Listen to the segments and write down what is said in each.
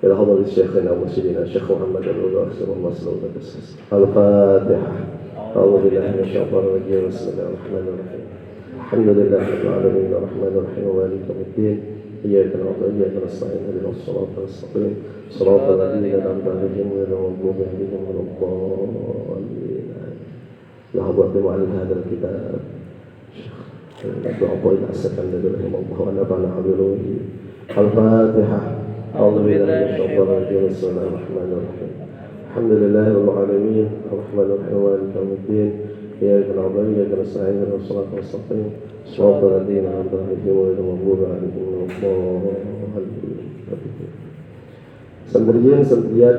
إلى حضرة شيخنا ومرشدنا الشيخ محمد الرضا أكثر الله سلوك القصص. الفاتحة. أعوذ بالله من الشيطان الرجيم. بسم الله الرحمن الرحيم. الحمد لله رب العالمين الرحمن الرحيم مالك يوم الدين. إياك نعبد وإياك نستعين اهدنا الصراط المستقيم صراط الذين أنعمت عليهم غير المغضوب عليهم ولا الضالين. إلى حضرة معلم هذا الكتاب الشيخ عبد الله السكندري رحمه الله ونفعنا بعلومه. الفاتحة. أعوذ بالله من الشيطان الرجيم. بسم الله الرحمن الرحيم. الحمد لله رب العالمين الرحمن الرحيم مالك يوم الدين. إياك نعبد وإياك نستعين اهدنا الصراط المستقيم صراط الذين أنعمت عليهم غير المغضوب عليهم ولا الضالين. Sendirian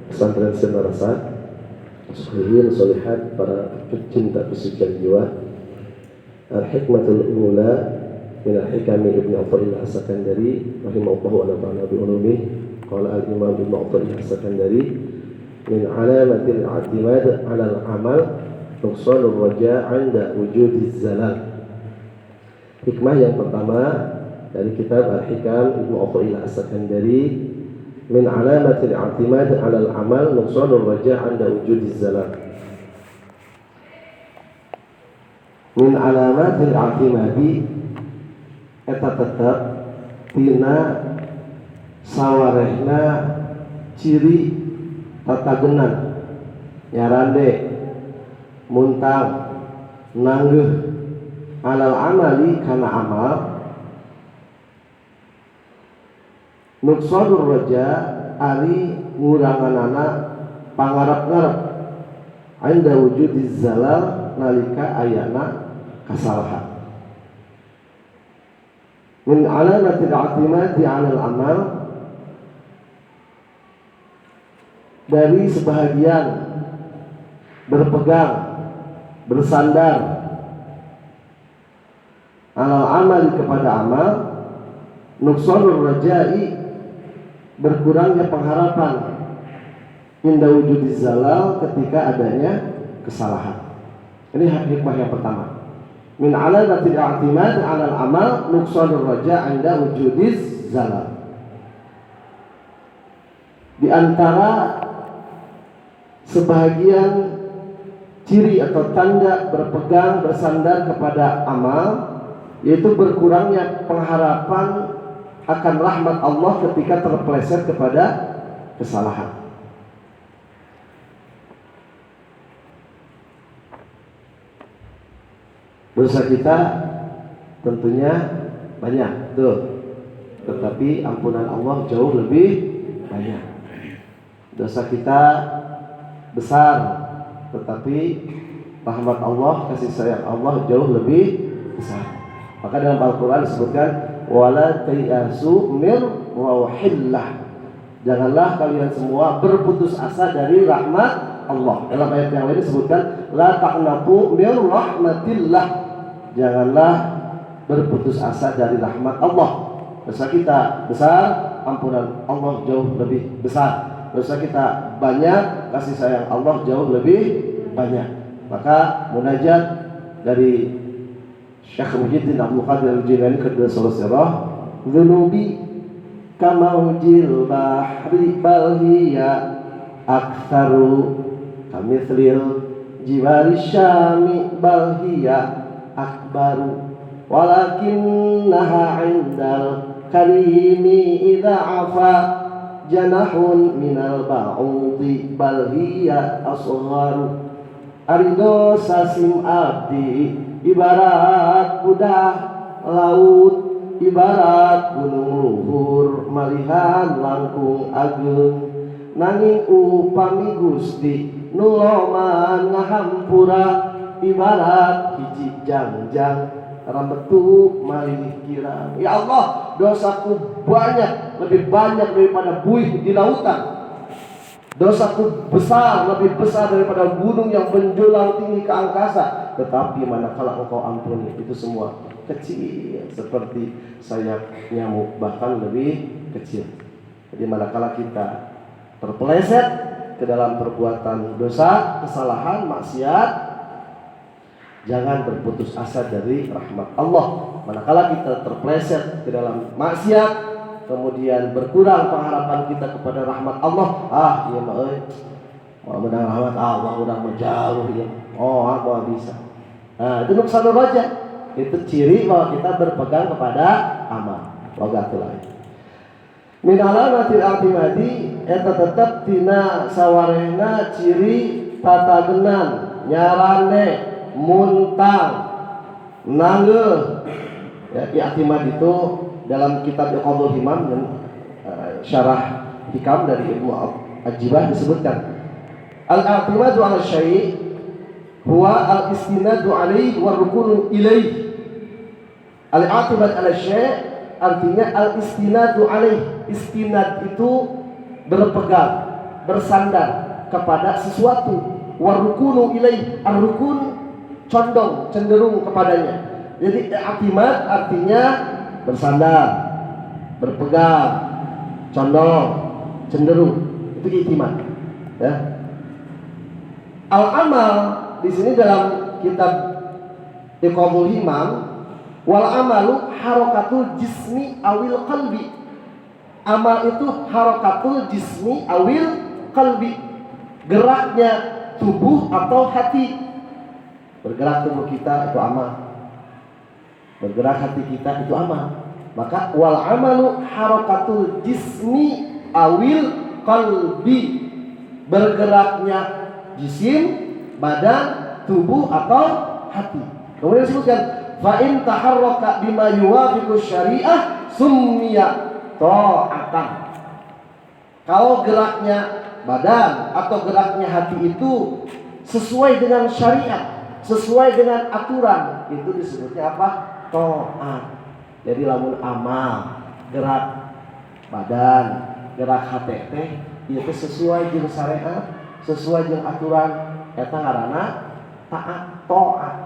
pesantren Sinarasa, solihin solihat, para pecinta kesucian jiwa. Al-hikmatul ula min al-hikami Ibn Athaillah As-Sakandari rahimahullah wa nafa'ana bi ulumih. Qala al-imam Ibn Athaillah As-Sakandari min alamatil i'timad 'ala al-amal nuqsanur raja' 'inda wujudiz zalal. Hikmah yang pertama dari kitab Al-Hikam Ibn Athaillah As-Sakandari, min alamatil i'timad 'ala al-amal nuqsanur raja' 'inda wujudiz zalal. Min alamatil i'timadi eta tetep tina sawarehna ciri tatagenan nyarande muntang nanggeuh alal amali kana amal nuqsanur raja ari nguranganana pangarep-ngarep anda wujudiz zalal nalika ayana kasalahan. Min alamatil i'timadi 'alal amal, dari sebahagian berpegang bersandar alal amali kepada amal, nuqsanur raja'i berkurangnya pengharapan inda wujudiz zalal ketika adanya kesalahan. Ini hikmah yang pertama. Min alamatil i'timad 'alal amal nuqsanur raja' 'inda wujudiz zalal. Di antara sebahagian ciri atau tanda berpegang bersandar kepada amal yaitu berkurangnya pengharapan akan rahmat Allah ketika terpeleset kepada kesalahan. Dosa kita tentunya banyak, tuh. Tetapi ampunan Allah jauh lebih banyak. Dosa kita besar, tetapi rahmat Allah, kasih sayang Allah jauh lebih besar. Maka dalam Al-Quran disebutkan wala tayasu mir rauhillah. Janganlah kalian semua berputus asa dari rahmat Allah. Dalam ayat yang lain disebutkan la taqnatu mir rahmatillah. Janganlah berputus asa dari rahmat Allah. Dosa kita besar, ampunan Allah jauh lebih besar. Dosa kita banyak, kasih sayang Allah jauh lebih banyak. Maka munajat dari Syekh Muhyiddin Abdul Qadir Al-Jilani kedua Sulawesi, dzunubi kamaujil bahri bal hiya aktsaru kamithlil jiwari syami bal hiya akbaru walakinnaha 'indal karimi idza afa janahun minal ba'udi bal hiya asgharu. Arido sasim abdi ibarat budah laut, ibarat gunung luhur malihan langkung ageung, nanging upami Gusti nuloman ngahampura ibarat hiji jangjang rambetuk malih kirang. Ya Allah, dosaku banyak, lebih banyak daripada buih di lautan. Dosaku besar, lebih besar daripada gunung yang menjulang tinggi ke angkasa. Tetapi manakala Engkau ampuni, itu semua kecil seperti sayap nyamuk, bahkan lebih kecil. Jadi manakala kita terpeleset ke dalam perbuatan dosa, kesalahan, maksiat, jangan berputus asa dari rahmat Allah. Manakala kita terpeleset ke dalam maksiat, kemudian berkurang pengharapan kita kepada rahmat Allah. Iya mah mau menang rahmat Allah udah menjauh ya. Mau bisa. Nah, itu nuqsanul raja. Itu ciri bahwa kita berpegang kepada amal. Wagatul lain. Min alamatil i'timadi eta tetep tina sawarehna ciri tatagenan nyarane muntang nanggeuh. Ya, i'timad itu dalam kitab Iqadul Himam dan syarah hikam dari Ibnu Ajibah disebutkan al-i'timadu 'ala syai' huwa al-istinadu 'alaihi wa rukunu ilaihi. Al-i'timad 'ala syai' artinya al-istinadu 'alaihi. Istinad itu berpegang, bersandar kepada sesuatu. Wa rukunu ilaihi, ar-rukun condong, cenderung kepadanya. Jadi i'timad artinya bersandar, berpegang, condong, cenderung. Itu i'timad. Ya. Al-amal di sini dalam kitab Iqadul Himam, wal amalu harakatul jismi awil qalbi. Amal itu harakatul jismi awil qalbi. Geraknya tubuh atau hati. Bergerak tubuh kita itu amal. Bergerak hati kita itu amal. Maka wal amalu harakatul jismi awil qalbi. Bergeraknya jisim, badan, tubuh atau hati. Kemudian disebutkan fa in taharraka bima yuwafiqu syariah summiya ta'atan. Kalau geraknya badan atau geraknya hati itu sesuai dengan syariat, sesuai dengan aturan, itu disebutnya apa? Ta'at. Jadi lamun amal, gerak badan, gerak hati teh itu sesuai dengan syariat, sesuai dengan aturan, eta ngaranna taat, ta'at.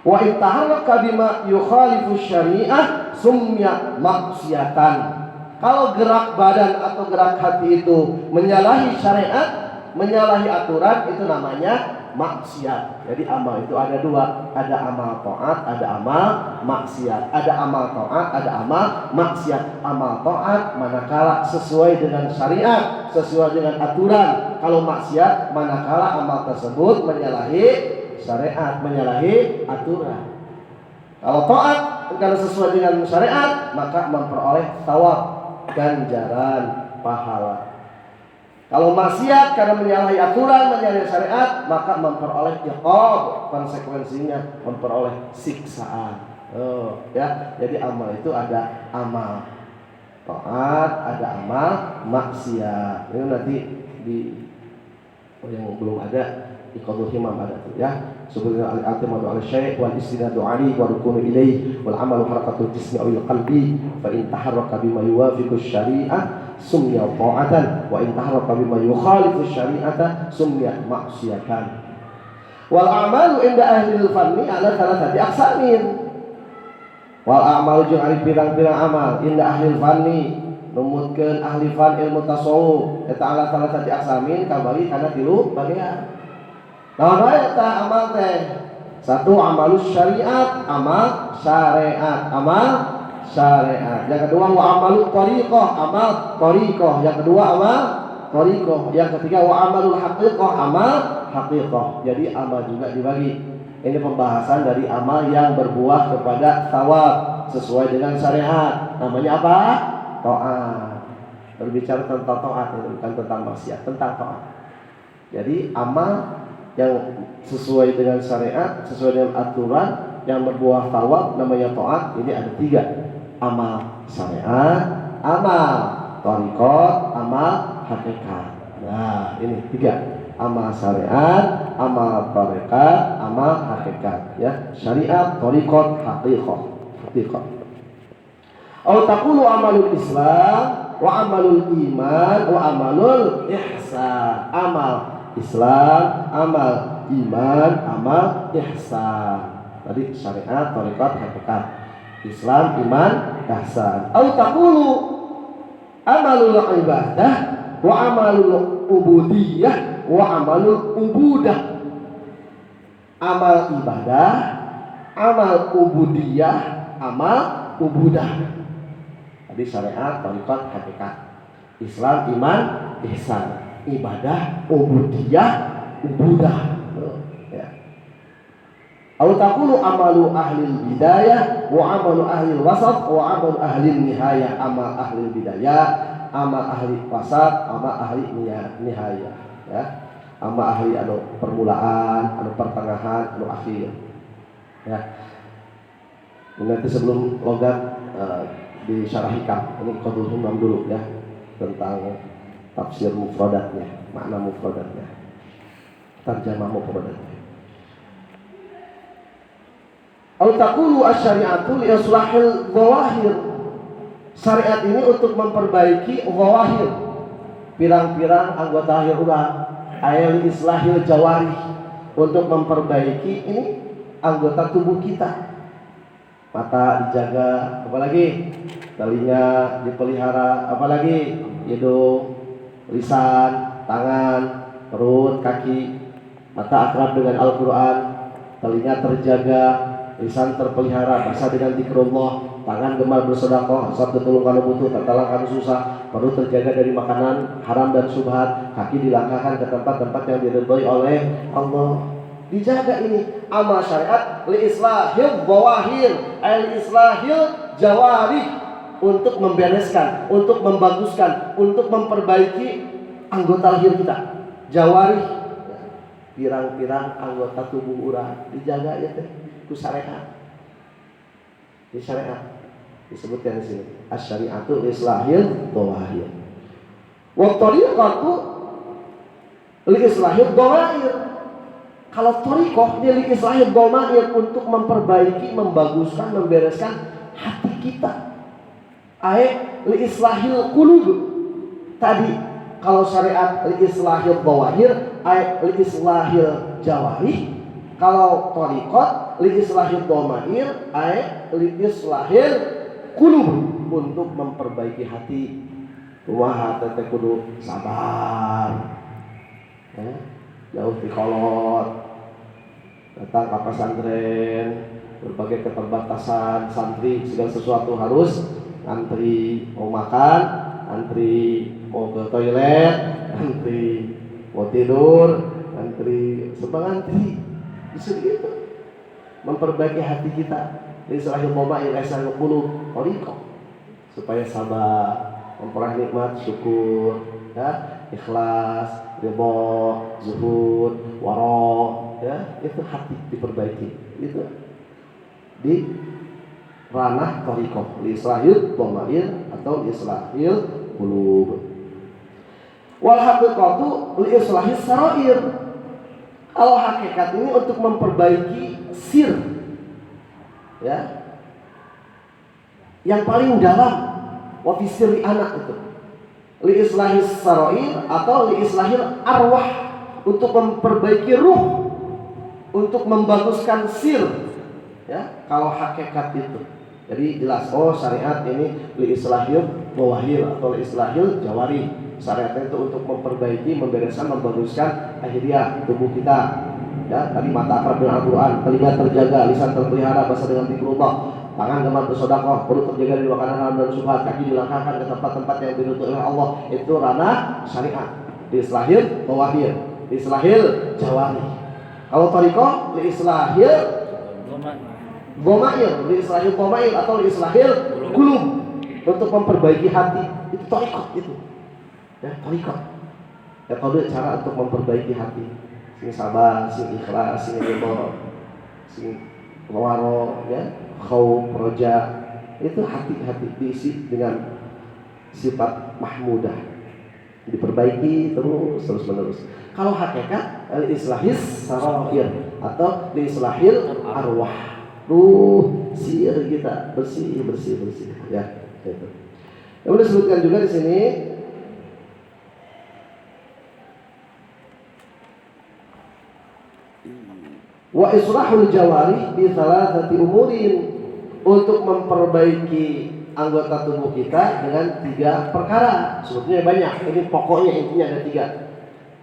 Wa in taharraka bima yukhalifu syariah summiya maksiatan. Kalau gerak badan atau gerak hati itu menyalahi syariat, menyalahi aturan, itu namanya maksiat. Jadi amal itu ada dua, ada amal taat, ada amal maksiat. Ada amal taat, ada amal maksiat. Amal taat manakala sesuai dengan syariat, sesuai dengan aturan. Kalau maksiat manakala amal tersebut menyalahi syariat, menyalahi aturan. Kalau taat kalau sesuai dengan syariat, maka memperoleh thawab, ganjaran, pahala. Kalau maksiat karena menyalahi aturan, menyalahi syariat, maka memperoleh iqab, konsekuensinya memperoleh siksaan. Ya, jadi amal itu ada amal taat, ada amal maksiat. Ini nanti di yang belum ada Iqadul Himam ada tuh ya. Subhanallah al-i'timadu 'ala syai' wal istinadu 'alaihi wa rukunu ilaihi wal 'amalu harakatul jismi awil qalbi fa in taharraka bima yuwafiqu syari'ah summiya ta'atan wa in taharraka bima yukhalifu syari'ata summiya maksiatan. Wal a'malu inda ahli al-fanni 'ala thalathati aqsamin. Wal a'malu jeung ari pirang-pirang amal inda ahli al-fanni numutkeun ahli fan ilmu tasawuf eta 'ala thalathati aqsamin kabali kana 3 bagean. Nah, eta amal teh. Satu amalus syariat, amal syariat, amal syariat. Yang kedua wa amalut thariqah, amal thariqah. Yang kedua amal thariqah. Yang ketiga wa amalul haqiqah, amal haqiqah. Jadi amal juga dibagi. Ini pembahasan dari amal yang berbuah kepada thawab sesuai dengan syariat. Namanya apa? Taat. Berbicara tentang taat, bukan tentang maksiat, tentang taat. Jadi amal yang sesuai dengan syariat, sesuai dengan aturan, yang berbuah thawab namanya taat. Ini ada 3. Amal syariat, amal thariqat, amal hakikat. Nah, ini 3. Amal syariat, amal thariqat, amal hakikat. Ya, syariat, thariqat, hakikat. Au taqulu amalul Islam wa amalul iman wa amalul ihsan. Amal Islam, amal iman, amal ihsan. Tadi syariat, thariqat, hakikat. Islam, iman, ihsan. Au taqulu amalul ibadah wa amalul ubudiyah wa amalul ubudah. Amal ibadah, amal ubudiyah, amal ubudah. Jadi syariat, thariqat, hakikat. Islam, iman, ihsan. Ibadah, ubudiyah, ubudah. Ya. Au taqulu amalu ahli bidayah wa amalu ahli wasat wa amalu ahli nihayah. Amal ahli bidayah, amal ahli wasat, amal ahli nihayah. Ya. Amal ahli anu permulaan, anu pertengahan, anu akhir. Ya. Nanti sebelum logat di syarah hikam, ini qadul humam dulu ya, tentang tafsir mufradatnya, makna mufradatnya, tarjamah mufradatnya. Au taqulu asy-syari'atu li islahil dhawahir. Syariat ini untuk memperbaiki dhawahir, pirang-pirang anggota lahir urang, aya li islahil jawarih, untuk memperbaiki ini anggota tubuh kita. Mata dijaga, apalagi telinga dipelihara, apalagi hidung, lisan, tangan, perut, kaki. Mata akrab dengan Al-Quran, telinga terjaga, lisan terpelihara, bahasa dengan zikrullah, tangan gemar bersedekah, sabda tulung kalau butuh, tertalang kalau susah, perut terjaga dari makanan haram dan syubhat, kaki dilangkahkan ke tempat-tempat yang diridhoi oleh Allah. Dijaga ini amal syariat li islahil dhawahir, li islahil jawarih, untuk membereskan, untuk membaguskan, untuk memperbaiki anggota lahir kita. Jawarih, pirang-pirang anggota tubuh urang dijaga ya teh ku syariat. Di syariat disebutkan di sini asy-syari'atu islahil dhawahir. Wa thariqatu li islahil dhawair. Kalau thariqah dia li islahil dhawair, untuk memperbaiki, membaguskan, membereskan hati kita. Li islahil qulub. Tadi kalau syariat li islahil dhawahir, li islahil jawarih. Kalau thariqat li islahil dhamair, li islahil qulub, untuk memperbaiki hati. Kumaha teh kudu sabar. Jauh di kolot, datang ke pesantren, berbagai keterbatasan santri, segala sesuatu harus antri, mau makan, antri mau ke toilet, antri mau tidur, antri, sebang antri. Bisa gitu. Memperbaiki hati kita. Israhil mamail israhil qulub, thariqah, supaya sabar, memperoleh nikmat, syukur, ya, ikhlas, ridha, zuhud, wara, ya, itu hati diperbaiki. Itu di ranah thariqah, li islahil dhamair atau li islahil qulub. Wal haqiqatu li islahis sarair. Al hakikat ini untuk memperbaiki sir, ya, yang paling dalam, wa fi sirri anak itu. Li islahis sarair atau li islahil arwah, untuk memperbaiki ruh, untuk membaguskan sir, ya. Kalau hakikat itu, jadi jelas, oh syariat ini li islahil dhawahir atau li islahil jawarih. Syariatnya itu untuk memperbaiki, membereskan, membaguskan akhirnya tubuh kita. Ya, tadi mata akrab dengan Al-Quran, telinga terjaga, lisan terpelihara, bahasa dengan zikrullah, tangan gemar bersedekah, perut terjaga dari makanan haram dan syubhat, kaki dilangkahkan ke tempat-tempat yang diridhoi oleh Allah. Itu ranah syariat. Di islahil dhawahir, di islahil jawarih. Kalau thariqah li islahil dhamair, li islahil dhamair atau li islahil qulub, untuk memperbaiki hati. Itu thariqah itu. Ya, thariqah. Ya, kalau cara untuk memperbaiki hati. Sing sabar, sing ikhlas, sing ridha, sing waro, ya, khauf, roja. Itu hati-hati diisi dengan sifat mahmudah. Diperbaiki terus menerus. Kalau hakikat al-islahis sarair atau al-islahil arwah. Ruh sir kita bersih ya, itu. Yang disebutkan juga di sini wa islahul jawarih bi thalathati umurin, untuk memperbaiki anggota tubuh kita dengan 3 perkara. Sebetulnya banyak, ini pokoknya intinya ada 3.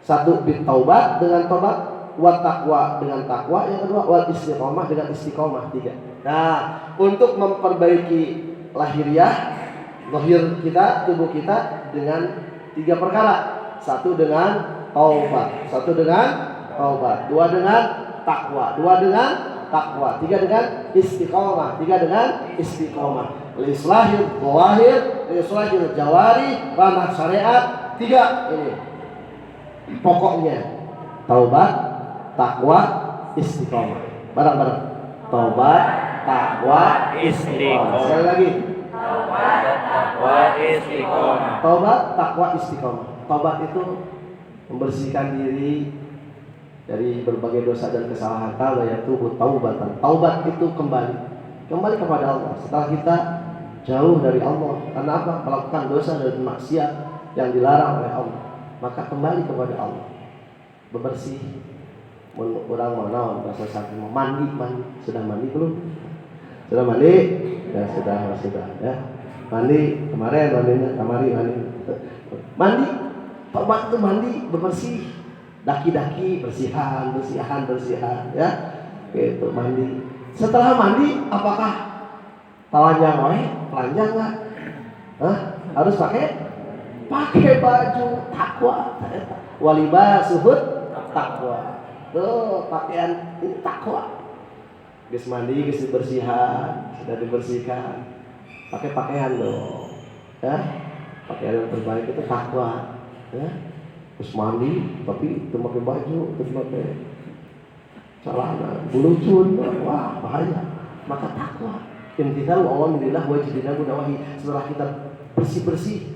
1 bit taubat, dengan tobat, wa taqwa, dengan takwa, yang kedua wal istiqomah, dengan istiqomah. 3. Nah, untuk memperbaiki lahiriah, zahir kita, tubuh kita dengan 3 perkara. 1 dengan taubat, 1 dengan taubat, 2 dengan takwa, 2 dengan takwa, 3 dengan istiqomah, 3 dengan istiqomah. Islahil zahir, islahil jawari, ranah syariat, 3 ini pokoknya: taubat, takwa, istiqomah. Bareng-bareng. Taubat, takwa, istiqomah. Sekali lagi. Taubat, takwa, istiqomah. Taubat, takwa, istiqomah. Taubat itu membersihkan diri dari berbagai dosa dan kesalahan. Taubat ya tubuh taubatan. Taubat itu kembali kepada Allah setelah kita jauh dari Allah. Karena apa? Melakukan dosa dan maksiat yang dilarang oleh Allah. Maka kembali kepada Allah, bebersih. Orang mana bahasa sakit mandi. Sudah mandi belum? Sudah mandi? Ya sudah ya. Mandi kemarin, mandi. Taubat itu mandi, bebersih. Daki-daki, bersihan ya. Gitu, mandi. Setelah mandi, apakah telanjang enggak? Harus pakai baju takwa. Walibasuhut takwa. Tuh, pakaian ini takwa. Geus mandi, geus dibersihan, sudah dibersihkan. Pakai pakaian dong. Ya. Pakaian yang terbaik itu takwa. Ya. Terus mandi, tapi itu pakai baju, terus pakai celana, bulucun, wah bahaya. Maka takwa. Imtithal awamirillah wajibina gunawahi. Setelah kita bersih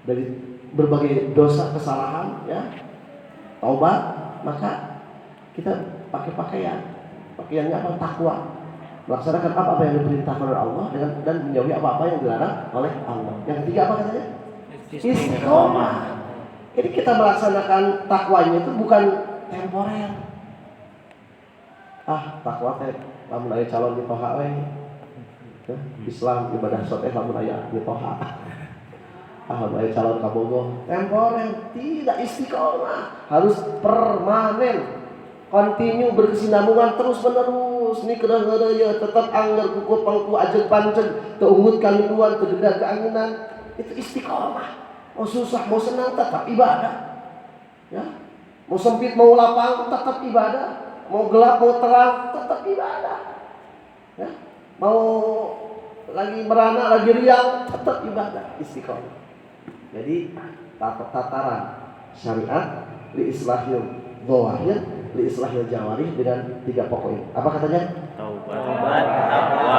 dari berbagai dosa kesalahan, ya, taubat, maka kita pakai pakaiannya apa? Takwa. Melaksanakan apa yang diperintahkan oleh Allah dan menjauhi apa yang dilarang oleh Allah. Yang ketiga apa katanya? Istiqomah. Jadi kita melaksanakan takwanya itu bukan temporer. Takwa teh lamun aya calon di toha we. Islam ibadah sholat lamun aya di toha. Aya calon kabogoh. Temporer, tidak istiqomah. Harus permanen. Continue berkesinambungan terus menerus. Ini kedua-kedua tetap anggar kuku pangku ajeng pancen teungut kaluan tegeda keanginan. Itu istiqomah. Mau susah mau senang tetap ibadah. Ya. Mau sempit mau lapang tetap ibadah. Mau gelap mau terang tetap ibadah. Ya. Mau lagi merana lagi riang tetap ibadah, istiqomah. Jadi tataran syariat li islahil dhawahir li islahil jawarih dengan 3 pokok ini. Apa katanya? Taubat, takwa,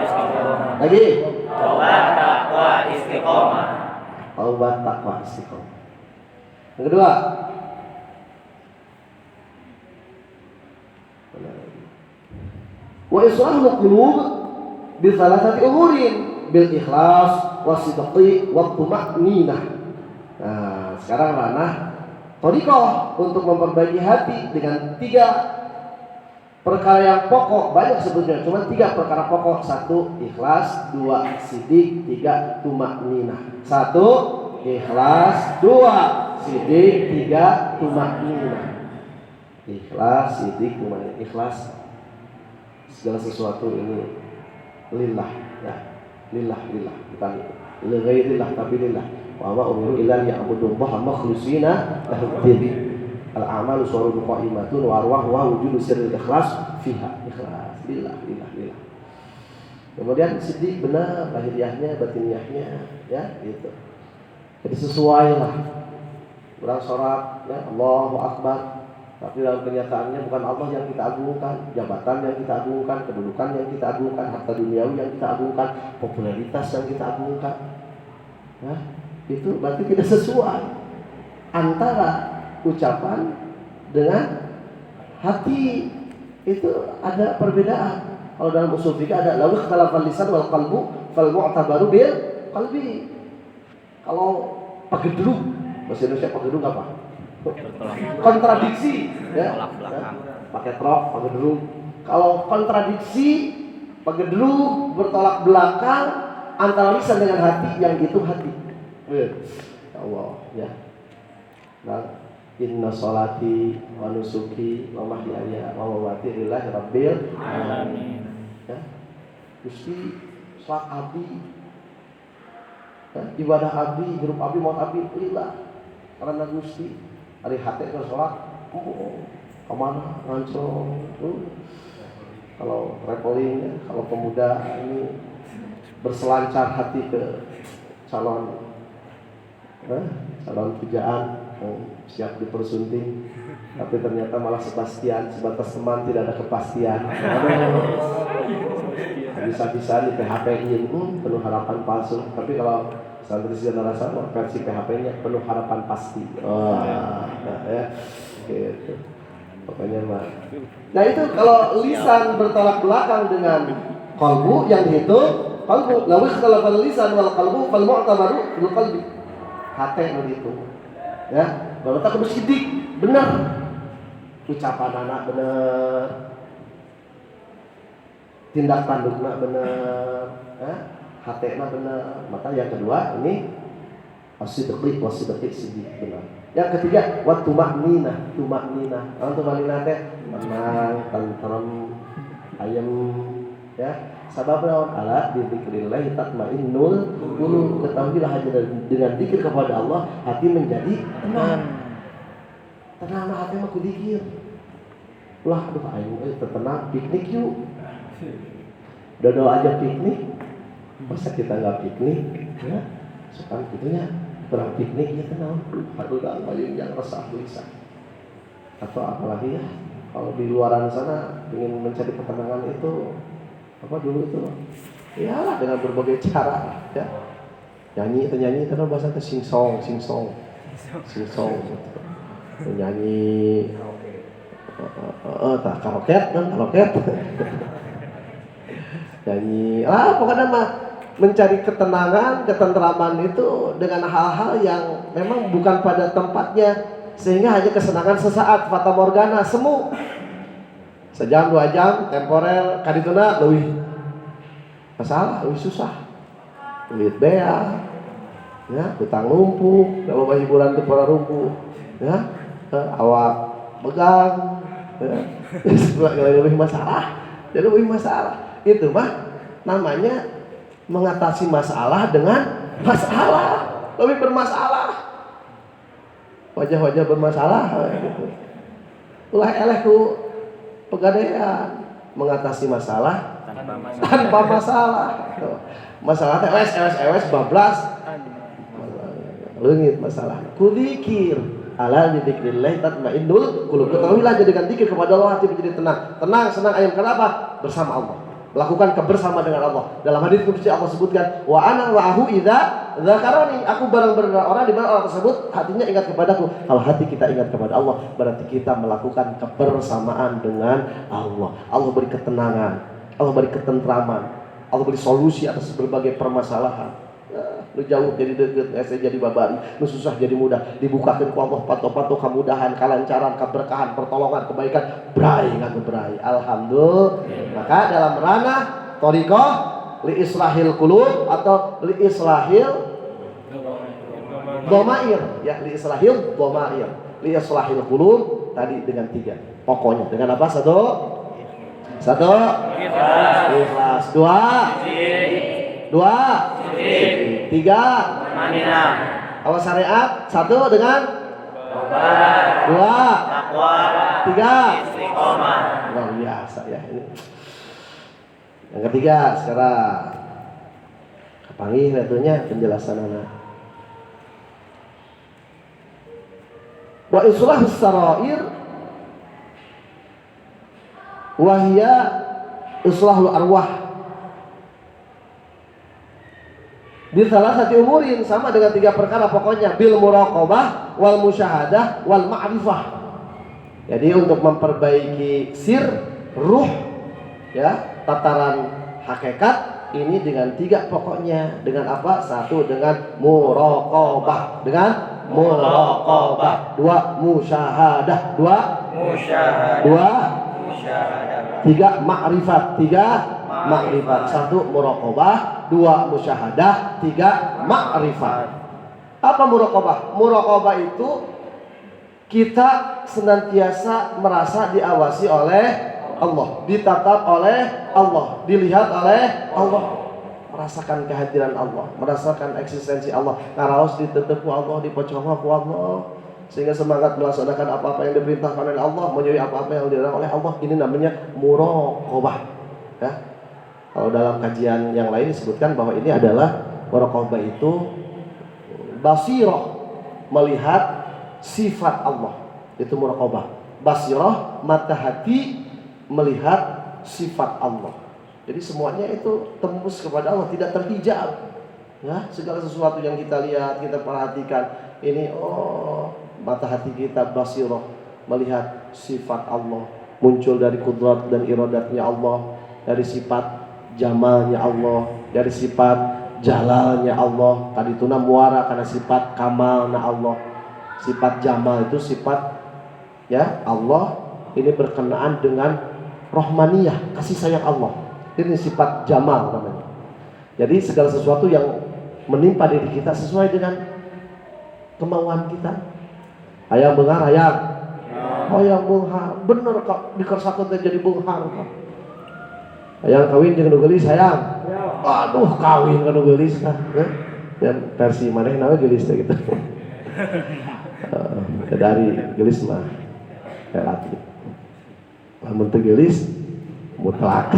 istiqomah. Lagi. Taubat, takwa, istiqomah. Taubat, takwa, istiqomah. Yang kedua, wa islahul qulub bi thalathati umurin bil ikhlas wasidqi wa tuma'ninah. Nah, sekarang ranah thariqah untuk memperbaiki hati dengan 3 perkara yang pokok. Banyak sebetulnya, cuma 3 perkara pokok. 1 ikhlas, 2 sidik, 3 tuma'ninah. 1 ikhlas, 2 sidik, 3 tuma'ninah. Ikhlas, sidik, tuma'ninah. Ikhlas, segala sesuatu ini lillah, ya. Lillah, bukan li ghairillah tapi lillah. Wa ma umiru illa liya'budullaha mukhlishina lahu-d-din. Al-a'malu suwarun qa'imatun wa arwah wa wujudu sirril ikhlas fiha. Ikhlas, lillah. Kemudian sidik, benar lahiriahnya, batiniahnya, ya, gitu. Jadi sesuai lah. Orang sholat, ya, Allahu Akbar. Tapi dalam kenyataannya bukan Allah yang kita agungkan, jabatan yang kita agungkan, kedudukan yang kita agungkan, harta duniawi yang kita agungkan, popularitas yang kita agungkan. Nah, itu berarti tidak sesuai antara ucapan dengan hati. Itu ada perbedaan. Kalau dalam usul fikih ada law ikhtalafal lisan wal qalbu fal mu'tabaru bil qalbi. Kalau pagedruk, bahasa Indonesia pagedruk apa? Kontradiksi, ya. Pakai trok, pagedruk. Kalau kontradiksi, pagedruk, bertolak belakang antara lisan dengan hati, yang itu hati. Ya Allah, ya. Nah, inna sholati wa nusuki wa mahyaya wa mamati lillahi rabbil alamin. Ya. Gusti salat abdi ibadah abdi, grup abdi, mau abdi, lillah karena Gusti. Hari hati ke sholat, kemana ngancung. Kalau traveling, ya, kalau pemuda ini berselancar hati ke calon pujaan yang siap dipersunting, tapi ternyata malah sebatas teman, tidak ada kepastian. Bisa-bisa di PHP-in penuh harapan palsu. Tapi kalau santri sejana rasa versi PHP-nya penuh harapan pasti. Ya, gitu. Pokoknya mah. Nah itu kalau lisan bertolak belakang dengan qalbu yang dihitung qalbu. Lalu kalau lisan wal qalbu fal mu'tabaru fil qalbi. Hati yang dihitung. Ya, berarti kudu sidik, benar. Ucapan anak benar. Tindak tandukna benar, hatena benar. Maka yang kedua ini as-sidqi sidik benar. Yang ketiga wa tumakninah. Kalau tumakninah teh tenang, tentrem, ayem, ya. Sabab naon ala bi dzikrillah tatmainnul qulub. Ketahuilah hanya dengan zikir kepada Allah hati menjadi tenang. Tenang hati mah ku zikir. Ulah aduh aing tenang piknik yuk. Dodo aja piknik. Masa kita enggak piknik? Ya. Sekarang gitunya kurang piknik ya tenang. Aduh dah paling yang resah lisan. Atau apalagi ya kalau di luaran sana ingin mencari ketenangan itu apa dulu itu? Iyalah dengan berbagai cara ya. Nyanyi itu bahasa itu sing-song. Nyanyi karaoke. Nyanyi pokoknya mah mencari ketenangan, ketentraman itu dengan hal-hal yang memang bukan pada tempatnya, sehingga hanya kesenangan sesaat, fata morgana, semu sejam 2 jam temporer kadituna leuwih masalah, leuwih susah, duit bea ya, utang lumpuh, kalau hiburan teu para lumpuh ya, awak begang ya, lebih masalah. Jadi lebih masalah itu mah namanya mengatasi masalah dengan masalah, lebih bermasalah, wajah-wajah bermasalah gitu. Ulah eleh ku pegadaian mengatasi masalah tanpa masalah. Masalah teh ewes bablas leungit masalah. Ku dzikir ala dzikrillah tatmainnul qulub. Ketahuilah jadikan zikir kepada Allah hati menjadi tenang. Tenang, senang, ayam. Kenapa? Bersama Allah. Melakukan kebersamaan dengan Allah. Dalam hadis qudsi Allah sebutkan, wa ana wa'ahu idza dzakarani. Aku bareng orang di mana orang tersebut hatinya ingat kepadaku. Kalau hati kita ingat kepada Allah, berarti kita melakukan kebersamaan dengan Allah. Allah beri ketenangan, Allah beri ketentraman, Allah beri solusi atas berbagai permasalahan. Lu jauh jadi deket, jadi babari, lu susah jadi mudah, dibukakan ku Allah pato-pato kemudahan, kelancaran, keberkahan, pertolongan, kebaikan, brai nganggo brai. Alhamdulillah. Maka dalam ranah thariqah li islahil qulub atau li islahil dhamair, ya li islahil dhamair, li islahil qulub tadi dengan 3. Pokoknya dengan apa? Satu ikhlas, dua tiga kalau syariat, 1 dengan 2 takwa, 3 istiqomah. luar biasa ya ini. Yang ketiga sekarang kapangi letunya penjelasanana wa islahus sarair wa hiya islahul arwah. Di salah satu umurin sama dengan 3 perkara pokoknya, bil muraqabah wal musyahadah wal ma'rifah. Jadi untuk memperbaiki sir ruh ya, tataran hakikat ini dengan 3 pokoknya. Dengan apa? 1 dengan muraqabah, dengan muraqabah, 2 musyahadah, 2 3 ma'rifat, 3 ma'rifat. 1 muraqabah, 2 musyahadah, 3 ma'rifat. Apa muraqabah? Muraqabah itu kita senantiasa merasa diawasi oleh Allah, ditatap oleh Allah, dilihat oleh Allah. merasakan kehadiran Allah, merasakan eksistensi Allah, ngaraos ditetepu Allah, dipocohna ku Allah, sehingga semangat melaksanakan apa-apa yang diperintahkan oleh Allah, menjauhi apa-apa yang dilarang oleh Allah. Ini namanya muraqabah. Ya. Kalau dalam kajian yang lain disebutkan bahwa ini adalah muraqabah itu basirah, melihat sifat Allah. Itu muraqabah. Basirah, mata hati melihat sifat Allah. Jadi semuanya itu tembus kepada Allah, tidak terhijab. Ya, segala sesuatu yang kita lihat, kita perhatikan, ini mata hati kita basirah melihat sifat Allah, muncul dari kudrat dan iradatnya Allah, dari sifat jamalnya Allah, dari sifat jalalnya Allah. Tadi itu muara karena sifat kamalnya Allah. Sifat jamal itu sifat ya Allah, ini berkenaan dengan rahmaniyah, kasih sayang Allah. Ini sifat jamal namanya. Jadi segala sesuatu yang menimpa diri kita sesuai dengan kemauan kita. Hayang beunghar hayang. Hayang beunghar. Bener kok dikersakeun teh jadi beunghar kok. Hayang kawin jeung nu geulis hayang. Aduh kawin ka nu geulis tah. Dan versi manehna we geulis teh gitu. Dari geulis mah relatif. Lamun teu geulis mutlak.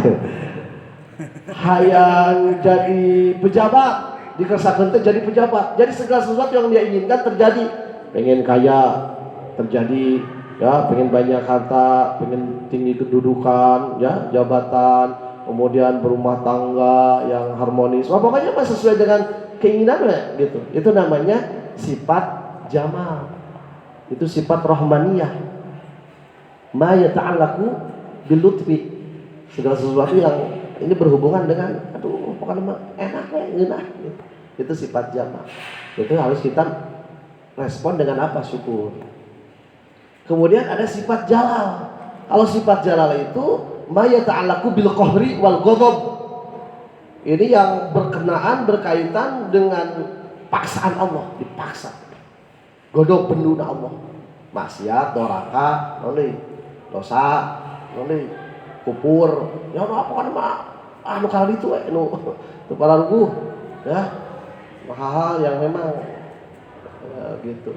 Hayang jadi pejabat, dikersakeun teh jadi pejabat. Jadi segala sesuatu yang dia inginkan terjadi. Pengen kaya terjadi, ya, pengen banyak harta, pengen tinggi kedudukan, ya, jabatan, kemudian berumah tangga yang harmonis. Wah, pokoknya mah sesuai dengan keinginannya gitu. Itu namanya sifat jamal. Itu sifat rahmaniyah. Ma yata'allaqu bil lutfi. Segala sesuatu yang ini berhubungan dengan pokoknya enak enak gitu. Itu sifat jamal. Itu harus kita respon dengan apa? Syukur. Kemudian ada sifat jalal. Kalau sifat jalal itu ma yata'allaqu bil qahri wal ghadab. Ini yang berkaitan dengan paksaan Allah, dipaksa. Godok penduna Allah. Maksiat, doraka, dosa, kupur, ya apa kan mah anu kali itu nu pararuguh ya. Hal-hal yang memang gitu.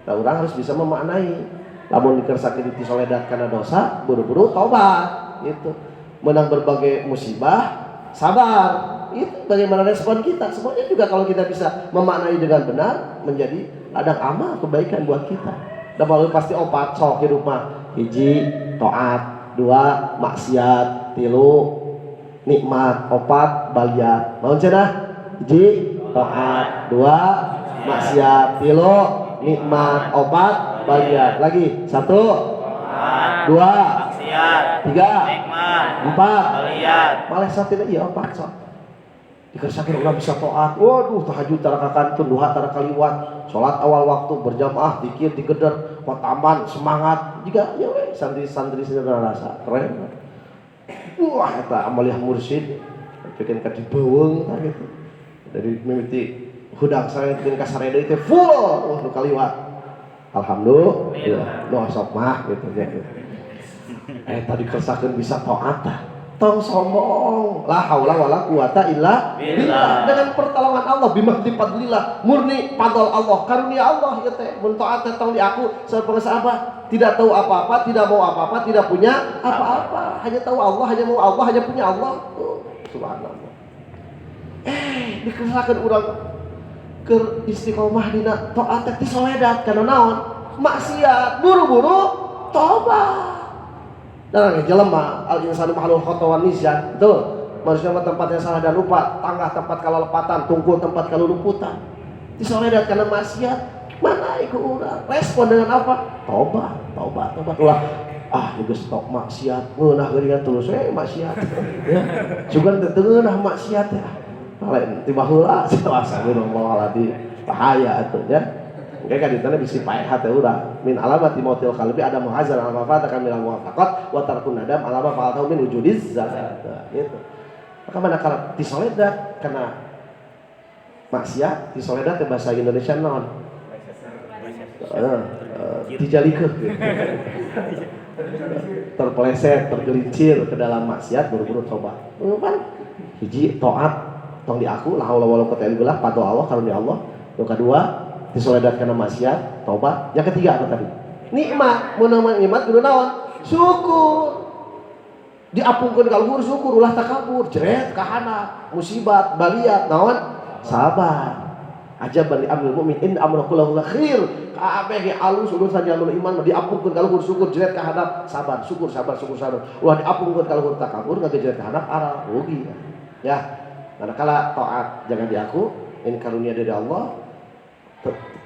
Nah, orang harus bisa memaknai. Lamun dikersakeun ti soledat kana dosa, buru-buru tobat gitu. Menang berbagai musibah, sabar. Itu bagaimana respon kita. Semuanya juga kalau kita bisa memaknai dengan benar menjadi ladang amal kebaikan buat kita. Dan lalu pasti opat sok hidup mah hiji taat, 2 maksiat, 3 nikmat, 4 baliat. Mau cenah? 1 taat, 2 maksiat, 3 nikmat, 4 baliat. Lagi 1 2 maksiat, 3 nikmat, 4 baliat. Malah satina ieu 4 sok. Dikersakeun urang bisa taat. Waduh, tahajud tara kakantun, duha tara kaliwat, salat awal waktu, berjamaah, zikir digeder, khotaman, semangat. Juga ya we santri-santri seueur rasa keren. Wah, eta amaliah mursyid bikin ka dibeuweung tah gitu. Dari mimiti hudang saya bikin ka sarede teh full nu kaliwat. Alhamdulillah. Nu sok mah gitu ya. Tadi kersakeun bisa taat tah. Tong sombong, la haula wala quwata illa billah. Dengan pertolongan Allah, bimahdi fadlillah, murni fadl Allah, karunia Allah ya teh. Mun taat tong di aku sapeunggeus apa? Tidak tahu apa-apa, tidak mau apa-apa, tidak punya apa-apa. Hanya tahu Allah, hanya mau Allah, hanya punya Allah. Subhanallah. Dikersakeun urang keur istiqomah dina taat teh soledat kana naon? Maksiat, buru-buru tobat. Dan jelema al-insanu mahlul khata wan nisyan. Betul. Manusia mah tempatnya salah dan lupa, tangga tempat kalalepatan, tungkul tempat kaluluputan. Disoledat karena maksiat. Mana iku urang? Respon dengan apa? Tobat. Ulah geus stop maksiat. Ngeunah geuningan tulus maksiat. Ya. Juga teu ngeunah maksiat ya. Lain ti baheula asa astagfirullahaladzim. Bahaya atuh ya. Kayak kaditana bisi paeh hate urang min alamati mautil qalbi ada muhazar ala mafata kamil muwafaqat wa tarkun nadam ala ma fa'altahu min wujudiz zakat gitu. Maka manakala tisoledat kana maksiat, tisoledat teh bahasa Indonesia naon? Dijalikeun gitu. Terpeleset, tergelincir ke dalam maksiat buru-buru tobat. Hiji taat tong di aku la haula wala quwwata illa billah patuh Allah karunia Allah. Yang kedua disoledat kana maksiat, tobat. Yang ketiga apa tadi? Nikmat, mun nikmat kudu naon? Syukur. Diapungkeun ka luhur syukur ulah takabur, jeret kahana, musibat, baliat, naon? Sabar. Ajaban li amril mu'min in amra kullahu khair. Kabeh ge alus urusan jalur iman diapungkeun ka luhur syukur jeret ka hadap sabar, syukur sabar. Ulah diapungkeun ka luhur takabur ngagejeret ka hadap aral rugi. Ya. Manakala taat jangan diaku, ini karunia dari Allah.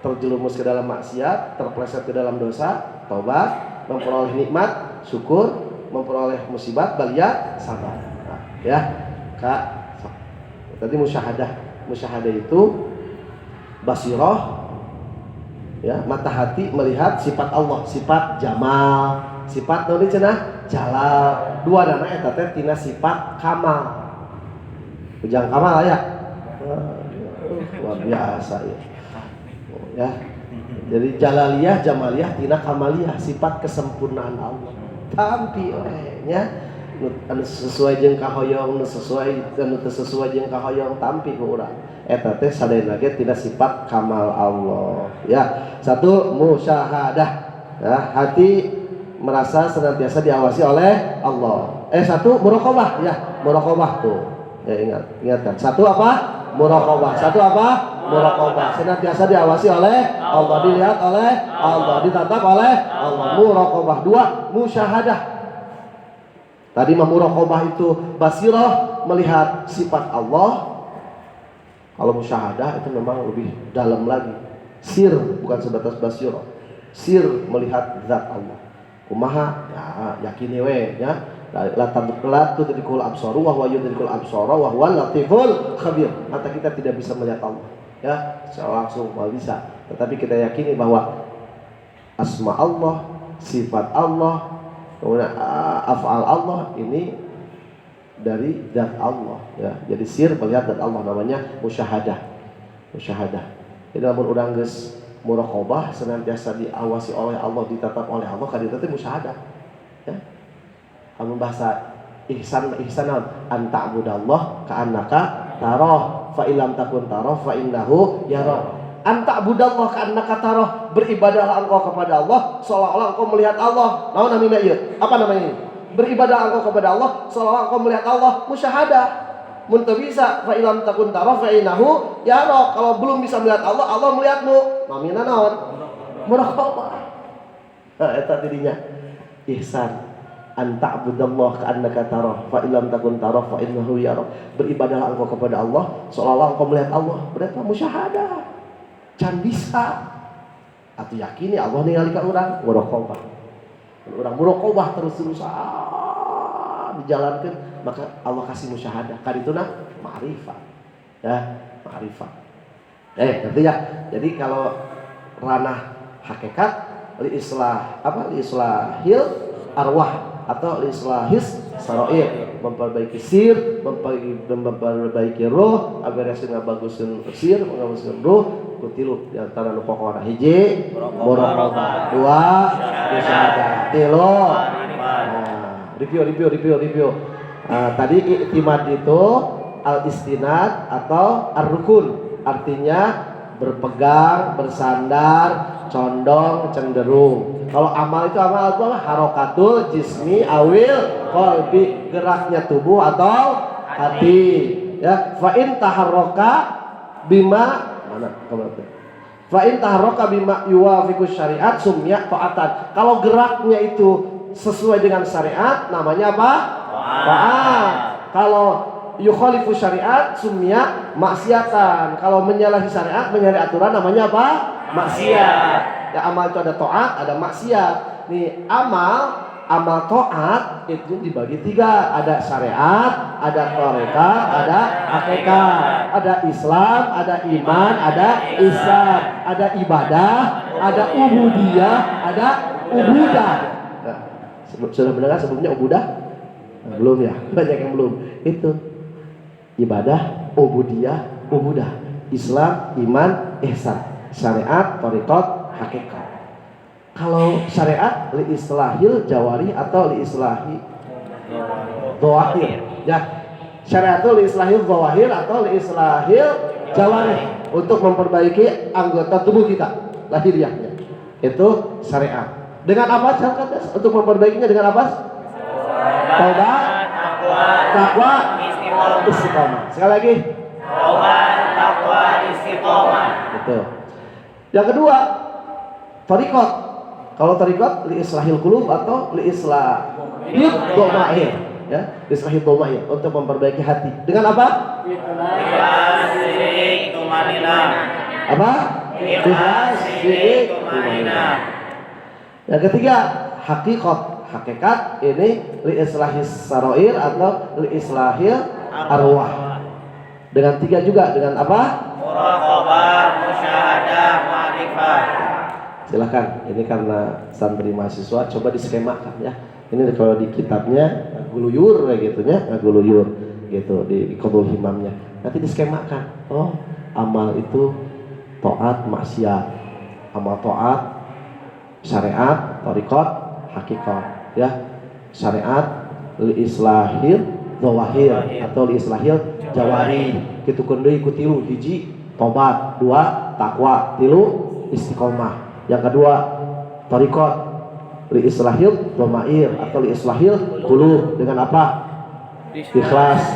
Terjerumus ke dalam maksiat, terpeleset ke dalam dosa, taubat, memperoleh nikmat, syukur, memperoleh musibat, baliat, sabar. Nah, ya, Kak. Tadi musyahadah itu basirah, ya, mata hati melihat sifat Allah, sifat jamal, sifat naon cenah jalal. Dua dana eta teh tina sifat kamal. Ujang kamal ya. Luar biasa ya. Ya. Jadi jalaliyah, jamaliyah, tina kamaliyah, sifat kesempurnaan Allah. Tampi nya anu sesuai jeung kahoyong, anu sesuai anu teu sesuai jeung kahoyong tampi ku urang. Eta teh sadayana ge tina sifat kamal Allah. Ya. Satu musyahadah. Ya, hati merasa senantiasa diawasi oleh Allah. Satu muraqabah ya, muraqabah tuh. Ya ingatkan. Satu apa? Muraqabah. Satu apa? Muraqabah. Senantiasa diawasi oleh Allah, dilihat oleh Allah, ditatap oleh Allah. Muraqabah. Dua, musyahadah. Tadi muraqabah itu basirah, melihat sifat Allah. Kalau musyahadah itu memang lebih dalam lagi. Sir, bukan sebatas basirah. Sir, melihat zat Allah. Kumaha? Ya, yakini we ya. La tudrikul absar wa huwa yudrikul absar wa huwa latiful khabir. Mata kita tidak bisa melihat Allah, ya, secara langsung tidak bisa. Tetapi kita yakini bahwa asma Allah, sifat Allah, kemudian af'al Allah ini dari zat Allah, ya. Jadi sir melihat zat Allah namanya musyahadah. Musyahadah. Jadi lamun urang geus muraqabah senantiasa diawasi oleh Allah, ditatap oleh Allah, kadita teh musyahadah. Ya. Kamu bahasa ihsan anta'budallah ka'annaka tarah fa illam takun tarah fa innahu yarah. Anta'budallah ka'annaka tarah, beribadahlah engkau kepada Allah seolah-olah engkau melihat Allah. Naon namina ieu? Apa namanya ini? Beribadah engkau kepada Allah seolah-olah engkau melihat Allah, musyahadah. Mun teu bisa fa illam takun tarah fa innahu yarah. Kalau belum bisa melihat Allah, Allah melihatmu. Namina naon? Muraqabah. Nah, eta dirinya ihsan. Anta'budallah ka'annaka tarah fa illam takun tarah fa innahu yarah. Beribadahlah engkau kepada Allah seolah-olah engkau melihat Allah. Berarti musyahadah. Can bisa atuh yakini Allah ningali ka urang, muraqabah. Urang muraqabah terus-terusan dijalankeun, maka Allah kasih musyahadah. Kadituna ma'rifat. Ya, ma'rifat. Ngerti ya? Jadi kalau ranah hakikat li islahil arwah atau islahis sarair, memperbaiki sir, memperbaiki roh agar hasilnya baguskeun sir, baguskeun roh. Kutilu di antara nu pokona hiji muraqabah, dua musyahadah, tilu review. Tadi i'timad itu al-istinad atau ar-rukun, artinya berpegang, bersandar, condong, cenderung. Kalau amal itu apa? Harokatul jismi awil qalbi, geraknya tubuh atau hati. Ya, fa in taharraka bima mana kalau fa in taharraka bima yuwafiqus syariat sumya ta'atan. Kalau geraknya itu sesuai dengan syariat namanya apa? Taat. Kalau yukhalifu syariat sumya maksiatan. Kalau menyalahi syariat, menyalahi aturan namanya apa? Maksiat. Ya, amal itu ada taat, ada maksiat. Nih, amal taat itu dibagi tiga. Ada syariat, ada tarekat, ada hakikat. Ada Islam, ada iman, ada ihsan. Ada ibadah, ada ubudiyah, ada ubudah. Nah, sudah mendengar sebelumnya ubudah? Nah, belum ya? Banyak yang belum. Itu ibadah, ubudiyah, ubudah, Islam, iman, ihsan, syariat, tarekat, hakikat. Kalau syariat li islahil jawari atau li islahi dhahir. Ya, Syariatul islahil zawahir atau islahil jawarih, untuk memperbaiki anggota tubuh kita lahiriahnya. Itu syariat. Dengan apa syariatnya? Untuk memperbaikinya dengan apa? Taubat, takwa, istiqomah. Sekali lagi. Taubat, takwa, istiqomah. Itu. Yang kedua, thariqat. Kalau thariqat li islahil qulub atau li islahil dhamair, ya, islahil dhamair, untuk memperbaiki hati. Dengan apa? Ikhlas, syirik, tumanina. Apa? Ikhlas, syirik, tumanina. Yang ketiga, hakikat. Hakikat ini li islahis sarair atau li islahil arwah. Dengan tiga juga, dengan apa? Muraqabah, musyahadah, ma'rifah. Silahkan, ini karena santri mahasiswa, coba diskemakan ya. Ini kalau di kitabnya guluyur kayak gitunya, guluyur gitu di Qadul Himamnya. Nanti diskemakan. Oh, amal itu taat, maksiat. Amal taat, syariat, thariqat, hakikat, ya. Syariat li islahil zawahir atau li islahil jawari. Kitu deui ku tilu, hiji tobat, dua takwa, tilu istiqomah. Yang kedua thariqat li islahil dhamair atau li islahil qulub, dengan apa? Ikhlas,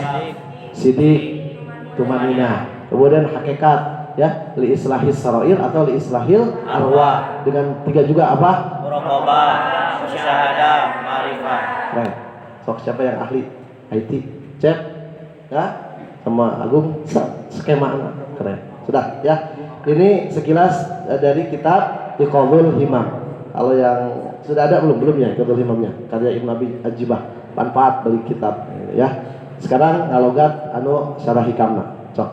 sidik, tumanina. Kemudian hakikat, ya, li islahis sarair atau li islahil arwah. Dengan tiga juga apa? Muraqabah, musyahadah, ma'rifah. Keren. Sok siapa yang ahli IT? Cek, ya, sama Agung skema anak. Keren. Sudah, ya. Ini sekilas dari kitab Iqadul Himam. Kalau yang sudah ada belum ya Iqadul Himamnya, karya Ibnu Abi Ajibah. Manfaat beli kitab, ya. Sekarang ngalogat anu syarah hikamna. Cok.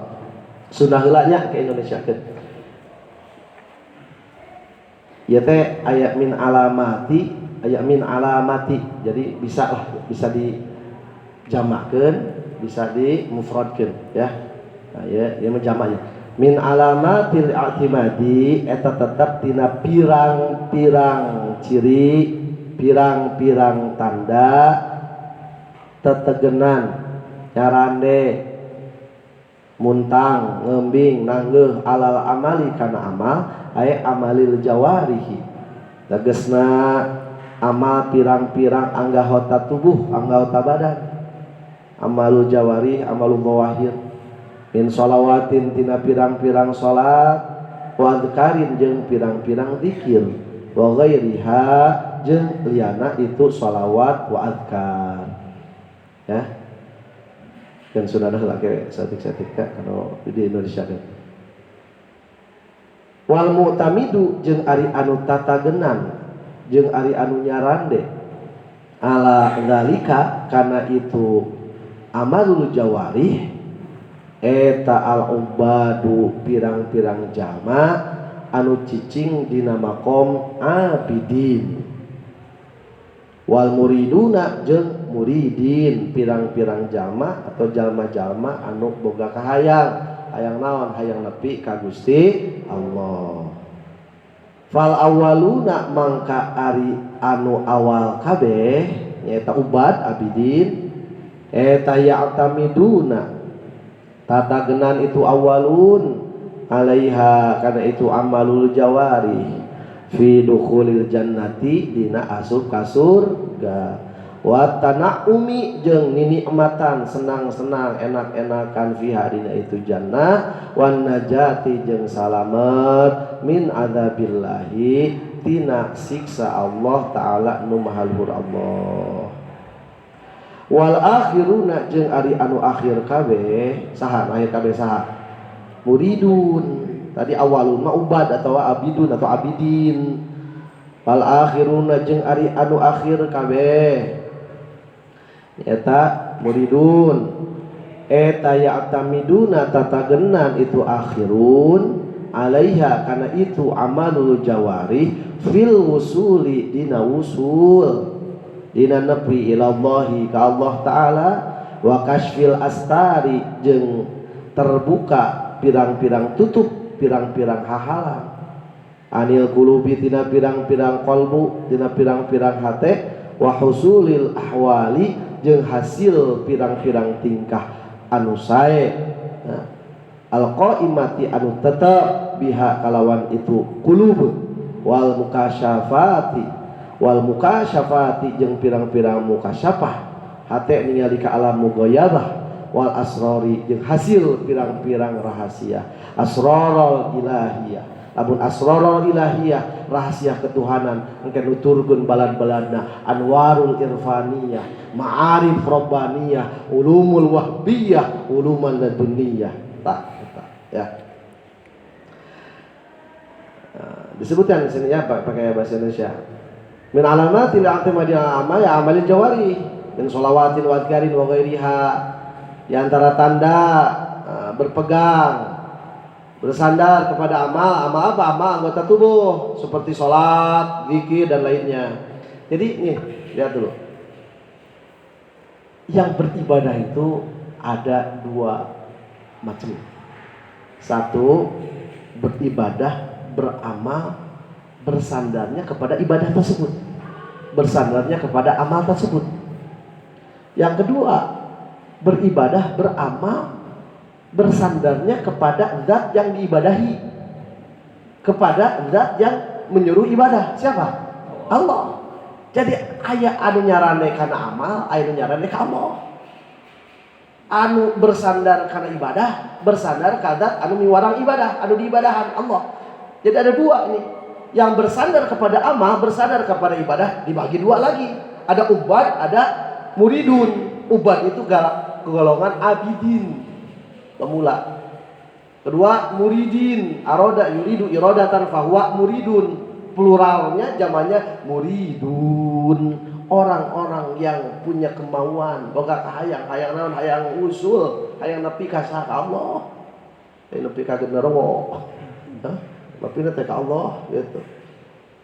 Sunnah heulanya ke Indonesia ke. Ya teh aya min alamati, aya min alamati. Jadi bisa lah, bisa dijamakkeun, bisa dimufradkeun, ya. Nah, ya menjamaknya. Min alamatil i'timadi eta tetep tina pirang-pirang ciri, pirang-pirang tanda tetegenan carande muntang ngembing nanggeuh alal amali kana amal aya amalil jawarihi, tegasna amal pirang-pirang anggota tubuh, anggota badan. Amalul jawari, amalul bawahir. Min sholawatin tina pirang-pirang sholat, wa dzkarin jeung pirang-pirang zikir, wa ghairiha jeung liana itu sholawat wa adzkar. Ya. Kan sudah ada lagi satik-satik kalau di Indonesia kan. Wal mu'tamidu jeung ari anu tatagenan, jeung ari anu nyarande ala zalika kana itu amalul jawarih eta al ubadu pirang-pirang jama anu cicing dina makom abidin, wal muriduna jeung muridin pirang-pirang jama atau jalma-jalma anu boga kahayang, hayang naon, hayang nepi ka Gusti Allah. Fal awaluna mangka ari anu awal kabeh nyaeta ubad abidin eta ya'tamiduna tatagenan itu awalun alaiha kana itu amalul jawari fi dukhulil jannati dina asup ka surga, wa tana'umi jeung ninikmatan senang-senang enak-enakan fiha dina itu jannah, wan najati jeung salamet min adzabillahi tina siksa Allah taala nu maha luhur Allah. Wal akhiruna jeung ari anu akhir kabeh saha akhir kabeh saha muridun. Tadi awalun mah ubad atau abidun atau abidin. Wal akhiruna jeung ari anu akhir kabeh eta muridun. Eta ya'tamiduna tatagenan itu akhirun alaiha kana itu amalul jawari fil wusuli dina wusul, dina nepi ilallahi ka Allah Ta'ala, wa kashfil astari jeung terbuka pirang-pirang tutup, pirang-pirang hahalang, anil qulubi tina pirang-pirang qalbu, tina pirang-pirang hate, wa husulil ahwali jeung hasil pirang-pirang tingkah anu sae al-qaimati anu tetep biha kalawan itu qulub wal mukasyafati jeung pirang-pirang mukasyafah hate ningali ka alam mughayabah wal asrori jeung hasil pirang-pirang rahasia asrarul ilahiyah lamun asrarul ilahiyah rahasia ketuhanan engke nuturkeun balad-baladna anwarul irfaniyah ma'arif rabbaniyah ulumul wahbiyah uluman laduniyah ya. Disebutkan di sini ya pakai bahasa Indonesia. Min alamatil i'timadi amal ya amalil jawari min sholawatin wa adkarin wa ghairiha. Di antara tanda berpegang bersandar kepada amal apa? Amal anggota tubuh seperti sholat, zikir dan lainnya. Jadi nih, lihat dulu. Yang beribadah itu ada dua macam. Satu, beribadah, beramal, bersandarnya kepada ibadah tersebut, bersandarnya kepada amal tersebut. Yang kedua, beribadah, beramal, bersandarnya kepada zat yang diibadahi, kepada zat yang menyuruh ibadah. Siapa? Allah. Jadi aya anu nyarane kana amal, aya anu nyarane ka Allah. Anu bersandar karena ibadah, bersandar ka zat anu miwarang ibadah, anu diibadahan Allah. Jadi ada dua nih. Yang bersandar kepada amal, bersandar kepada ibadah dibagi dua lagi. Ada ubad, ada muridun. Ubad itu golongan abidin, pemula. Kedua muridin, aroda yuridu irodatan fahuwa muridun. Pluralnya zamannya muridun. Orang-orang yang punya kemauan, boga hayang naon hayang usul, hayang nepi ka Allah. Nepi ka genderuwo. Nepi ka Allah gitu.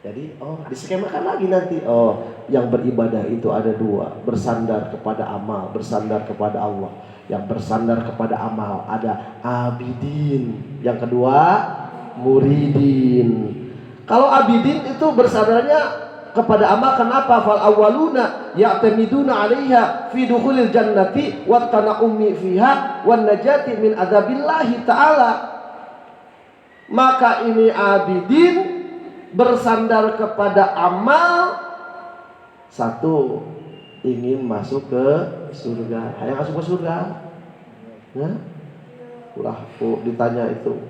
Jadi diskemakan lagi nanti. Yang beribadah itu ada dua, bersandar kepada amal, bersandar kepada Allah. Yang bersandar kepada amal ada abidin. Yang kedua muridin. Kalau abidin itu bersandarnya kepada amal, kenapa? Fal awwaluna ya'tamiduna 'alaiha fi dukhulil jannati wat tana'umi fiha wan najati min adzabillahi ta'ala. Maka ini abidin bersandar kepada amal. Satu, ingin masuk ke surga. Hayang masuk ke surga. Ya? Ulah ditanya itu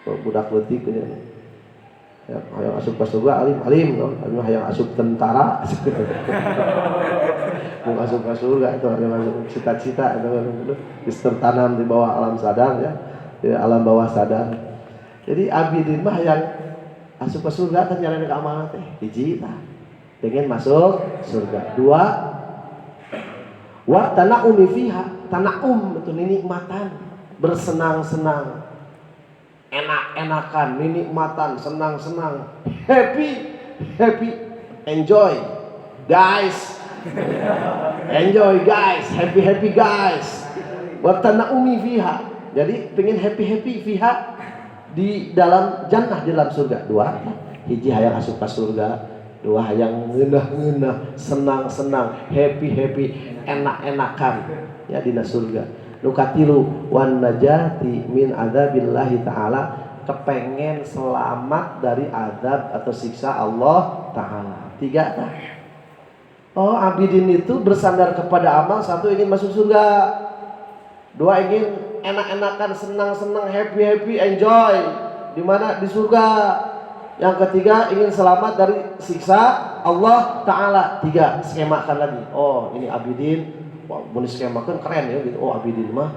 budak leutik ini. Hayang asup ke surga alim hayang asup tentara mau masuk ke surga itu hayang masuk cita-cita itu tertanam di bawah alam sadar ya, di alam bawah sadar. Jadi abidin mah yang asup ke surga kan nyarana ka amal teh hiji tah pengen masuk surga. Dua, wa tana'umi fiha, tana'um itu nikmatan, bersenang-senang, enak-enakan, nikmatan, senang-senang, happy, enjoy, guys, enjoy guys, happy guys, watanaumi fiha. Jadi pengen happy fiha di dalam jannah, di dalam surga. Dua, hiji hayang asup ka surga. Dua, hayang ngeunah-ngeunah, senang-senang, happy, enak-enakan ya dina surga. Nukatilu wan najati min adzabillahi ta'ala, kepengen selamat dari azab atau siksa Allah ta'ala. Tiga tah. Abidin itu bersandar kepada amal. Satu, ingin masuk surga. Dua, ingin enak-enakan, senang-senang, happy, enjoy. Di mana? Di surga. Yang ketiga, ingin selamat dari siksa Allah ta'ala. Tiga, skemakan lagi. Ini abidin. Wah, bonus skema kan keren ya gitu. Abidin mah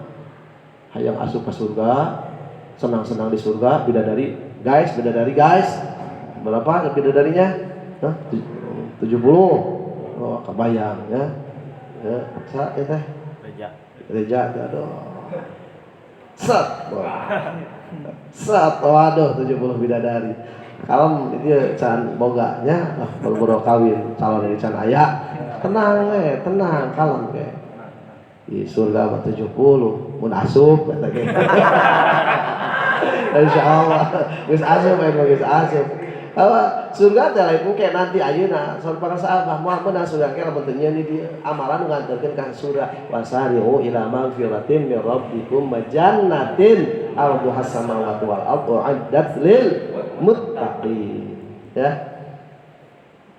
hayang asup ke surga, senang-senang di surga, bidadari guys. Berapa bidadarinya? 70. Kebayang ya. Ya, sa teh. Reja aduh. Waduh 70 bidadari. Kalau itu can boganya baru kawin calon ini can aya. Tenang kalem ge. Di surga mah 70 mun asup kata ge. Insyaallah geus asup. Surga teh lain kayak nanti ayeuna sampang saabah moal meunang surga ke lamun teu nyeun di amalan nganterkeun ka surga wasari'u ila magfiratin min rabbikum majannatin arduhas samawati wal ardu uiddat lil muttaqin ya.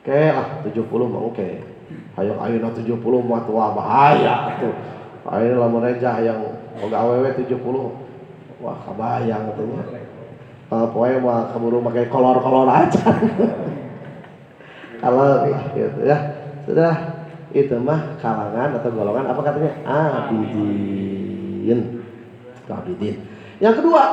Oke lah 70 mah oke. Hayang ayeuna 70 mah tua bahaya atuh. Ayeuna lamun reja hayang boga awewe 70 wah kabayang atuh nya. Pokoknya mah keburu pakai kolor-kolor aja. Kalau gitu ya. Sudah itu mah kalangan atau golongan apa katanya? Abidin. Abidin. Yang kedua,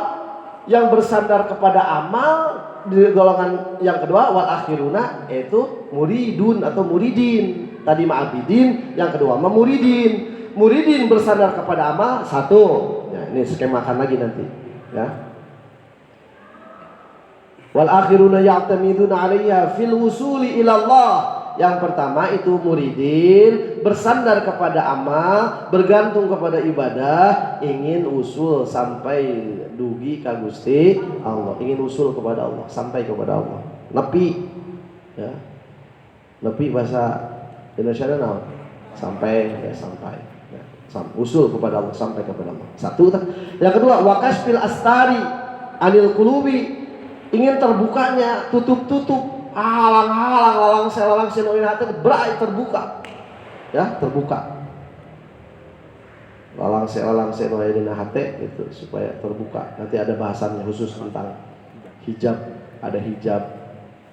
yang bersandar kepada amal di golongan yang kedua wal akhiruna yaitu muridun atau muridin. Tadi mah abidin, yang kedua mah muridin. Muridin bersandar kepada amal satu. Ya, ini skemakan lagi nanti, ya. Wal akhiruna ya'tamiduna 'alayha fil wusuli ila Allah. Yang pertama itu muridin bersandar kepada amal, bergantung kepada ibadah, ingin usul sampai dugi ka Gusti Allah, ingin usul kepada Allah, sampai kepada Allah. Nepi ya. Nepi bahasa Indonesia naon? Sampai ya sampai. Ya. Usul kepada Allah, sampai kepada Allah. Satu. Yang kedua, waqashfil astari anil qulubi, ingin terbukanya tutup-tutup halang-halang lalang senoin hati berai terbuka ya, terbuka lalang senoin hati itu supaya terbuka. Nanti ada bahasannya khusus tentang hijab, ada hijab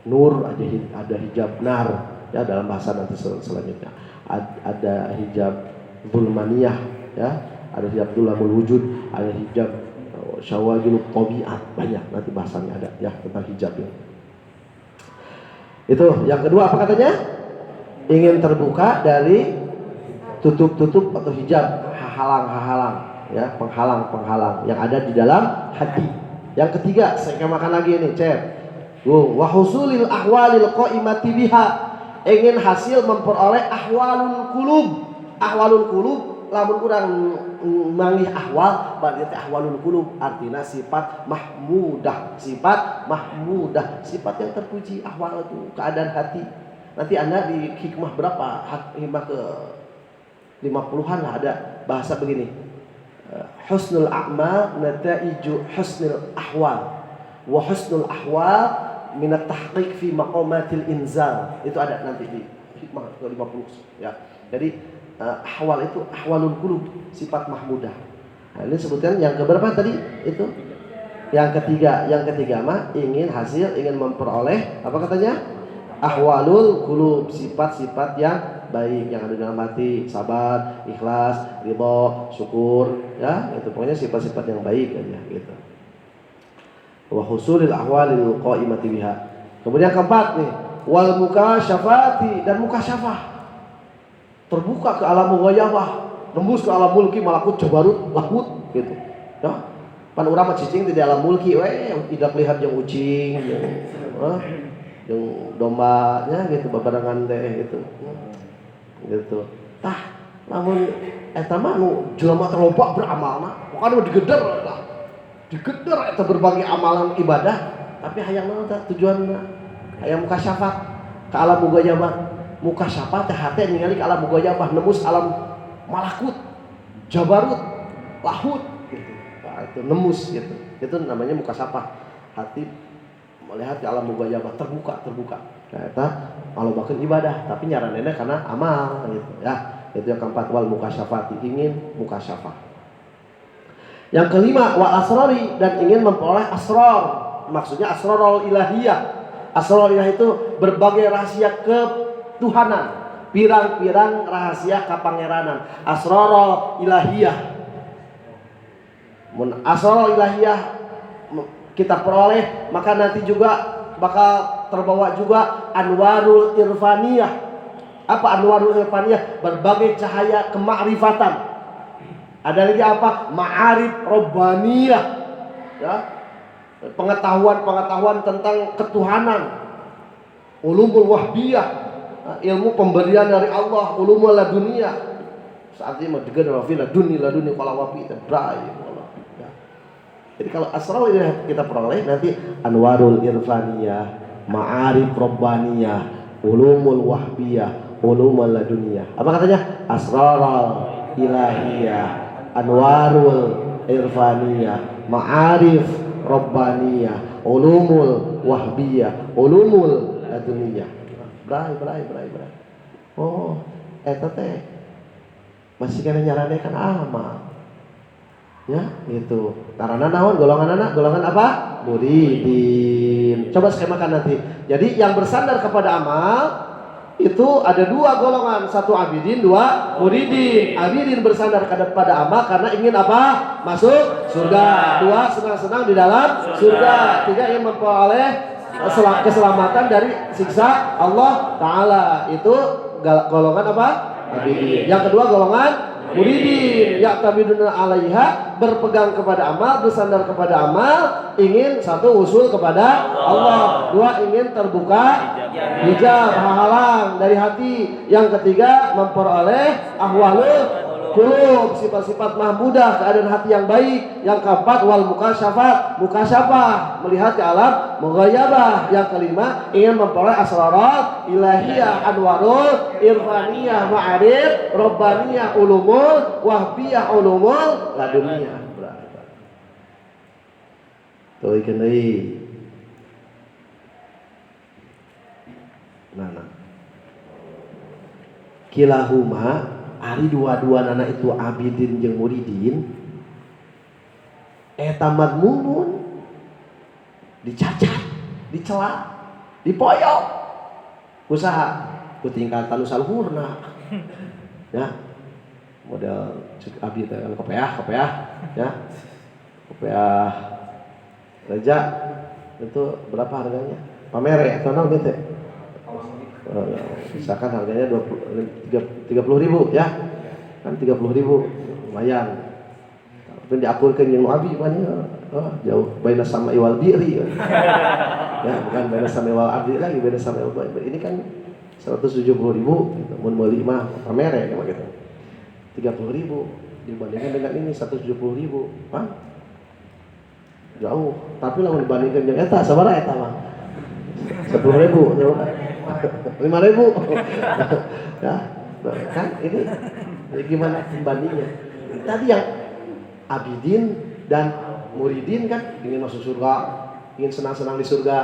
nur, ada hijab nar ya, dalam bahasa nanti selanjutnya ada hijab zulmaniyah ya, ada hijab dulamul wujud, ada hijab syawagil tabiat, banyak nanti bahasannya ada ya tentang hijab ini. Itu yang kedua apa katanya? Ingin terbuka dari tutup-tutup atau hijab halang-halang ya, penghalang yang ada di dalam hati. Yang ketiga, saya makan lagi ini, cep. Wa husulil ahwalil qaimati biha, ingin hasil memperoleh ahwalul qulub. Ahwalul qulub lamun urang manggih ahwal berarti ahwalul qulub artinya sifat mahmudah, sifat yang terpuji. Ahwal itu keadaan hati. Nanti Anda di hikmah berapa? Hikmah ke 50-an lah ada bahasa begini. Husnul a'mal nataiju husnul ahwal wa husnul ahwal min at-tahqiq fi maqamatil inzal. Itu ada nanti di hikmah ke 50 ya. Jadi ahwal itu ahwalul qulub, sifat mahmudah. Nah, ini sebutkan yang keberapa tadi? Itu yang ketiga mah ingin memperoleh apa katanya? Ahwalul qulub, sifat-sifat yang baik yang ada dalam hati, sabar, ikhlas, ridha, syukur ya, itu pokoknya sifat-sifat yang baik aja gitu. Wa husulil ahwalil qaimati biha. Kemudian keempat nih, wal mukasyafati, dan mukasyafah. Terbuka ke alam ghayabah, nembus ke alam mulki, malakut, jabarut, lahut gitu. Ya. Pan urang mah cicing di alam mulki tidak lihat yang ucing, yang dombanya gitu, babarangan teh gitu. Gitu. Tah, lamun eta mah nu jelema terloba beramalna, pokoknya digeder lah. Digeder eta berbagai amalan ibadah, tapi hayang naon tah tujuanna? Hayang mukasyafat ke alam ghayabah. Mukasyafah teh hate ningali ke alam ghayabah, nembus alam malakut, jabarut, lahut gitu. Nah, itu nembus gitu. Itu namanya mukasyafah. Hati melihat ke alam ghayabah, terbuka. Nah, eta malobakeun ibadah, tapi nyaranena karena amal gitu ya. Itu yang keempat, wal mukasyafati, ingin mukasyafah. Yang kelima, wa asrari, dan ingin memperoleh asrar. Maksudnya asrarul ilahiyah. Asrarul ilahiyah itu berbagai rahasia Tuhanan, pirang-pirang rahasia kapangeranan, asrarul ilahiyah. Mun asrarul ilahiyah kita peroleh, maka nanti juga bakal terbawa juga anwarul irfaniyah. Apa anwarul irfaniyah? Berbagai cahaya kemakrifatan. Ada lagi apa? Ma'arif robbaniyah. Ya. Pengetahuan tentang ketuhanan. Ulumul wahbiyah. Ilmu pemberian dari Allah, ulumul laduniyah. Saat ini mah juga dalam laduni kalau wapi itu brai. Jadi kalau asrarul ilahiyah kita peroleh, nanti anwarul irfaniyah ma'arif rabbaniyah, ulumul wahbiyah, ulumul laduniyah. Apa katanya? Asraral ilahiyah, anwarul irfaniyah, ma'arif rabbaniyah, ulumul wahbiyah, ulumul laduniyah. Berai. Oh, eta teh masih kena nyaranekan amal. Ya, gitu. Karena naon golongan apa? Muridin. Coba skemakan nanti. Jadi yang bersandar kepada amal itu ada dua golongan, satu abidin, dua muridin. Abidin bersandar kepada amal karena ingin apa? Masuk surga. Dua, senang-senang di dalam surga. Tiga, ingin memperoleh keselamatan dari siksa Allah Ta'ala. Itu golongan apa? Abidin. Yang kedua golongan muridin, ya'tabiduna 'alaiha, berpegang kepada amal, bersandar kepada amal, ingin satu usul kepada Allah, dua ingin terbuka hijab halang dari hati, yang ketiga memperoleh ahwalul qulub, sifat-sifat mahmudah, keadaan hati yang baik, yang keempat wal mukasyafah, melihat ke alam mughayabah, yang kelima ingin memperoleh asrarat ilahiyah, anwarul irfaniyah, ma'arif rabbaniyah, ulumul wahbiyah, ulumul laduniyah. Tuh ikan deui. Nah. Kilahuma ari dua-dua nana itu abidin jeung muridin eta madmumun, dicacat, dicela, dipoyok usaha ku tingkatan saluhurna ya, model cek abdi teh kopiah ya, kopiah reja itu berapa harganya pamere atau naon gitu. Misalkan harganya 30.000 ya, kan 30.000 lumayan. Tapi diakurkan yang abi mana? Jauh baina sama iwal diri. Ya, bukan baina sama iwal abdi lagi, baina sama iwal. Ini kan 170.000 gitu. Mun meuli mah pamere kayak gitu. 30.000 dibandingkan dengan ini 170.000, Pak. Jauh. Tapi lamun dibandingkan yang eta sabaraha eta mah? 10.000. 5.000 ya, kan ini gimana pembandingnya? Tadi yang abidin dan muridin kan ingin masuk surga, ingin senang-senang di surga,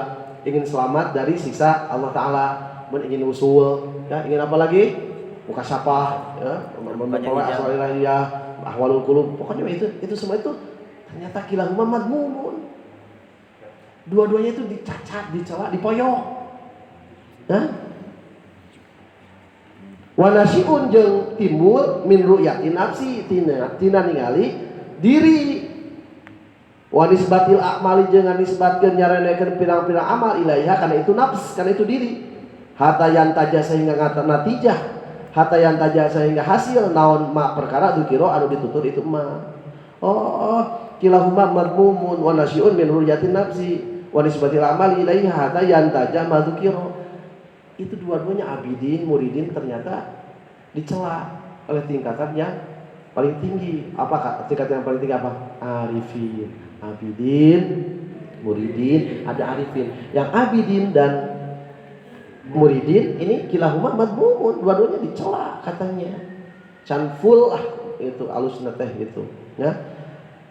ingin selamat dari siksa Allah Ta'ala, ingin usul, ya, ingin apa lagi? Mukasyafah, ya, memperoleh asal ilahiyah, ahwalul qulub, pokoknya itu semua itu ternyata kilahuma madmumun. Dua-duanya itu dicacat, dicela, dipoyok. Wa nasiun jeung timbul min ru'yati nafsi tina ningali diri, wa nisbatil a'mali jeung nisbatkeun nyarenekeun pirang-pirang amal ilaiha kana itu nafs, kana itu diri, hatta yantaja sehingga natijah, hatta yantaja sehingga hasil naon ma perkara dzikiro anu ditutur itu mah. Kilahuma madmumun wa nasiun min ru'yati nafsi wa nisbatil a'mali ilaiha hatta yantaja ma dzikiro. Itu dua-duanya abidin, muridin ternyata dicela oleh tingkatan yang paling tinggi. Apa tingkatan yang paling tinggi apa? Arifin, abidin, muridin, ada arifin. Yang abidin dan muridin ini kilahuma madmumun, dua-duanya dicela katanya. Can full lah itu alusna teh gitu, ya.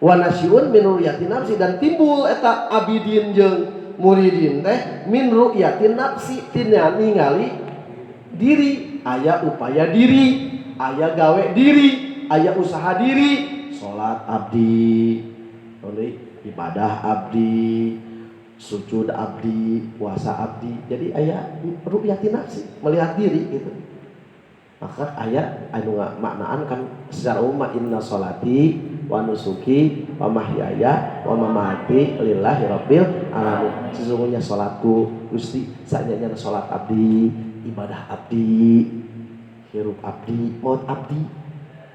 Wa nasyun min ru'yati nafsi, dan timbul eta abidin jeung muridin teh min ru'yatin nafsi tina ningali diri, aya upaya diri, aya gawe diri, aya usaha diri, salat abdi, ibadah abdi, sujud abdi, puasa abdi. Jadi aya ru'yatin nafsi, melihat diri gitu. Maka aya anu maknaan kan secara umum, inna sholati wa nusuki wa mahyaya wa mamati lillahi rabbil alamin. Sesungguhnya salatku Gusti sakjana salat abdi, ibadah abdi, hirup abdi, maut abdi.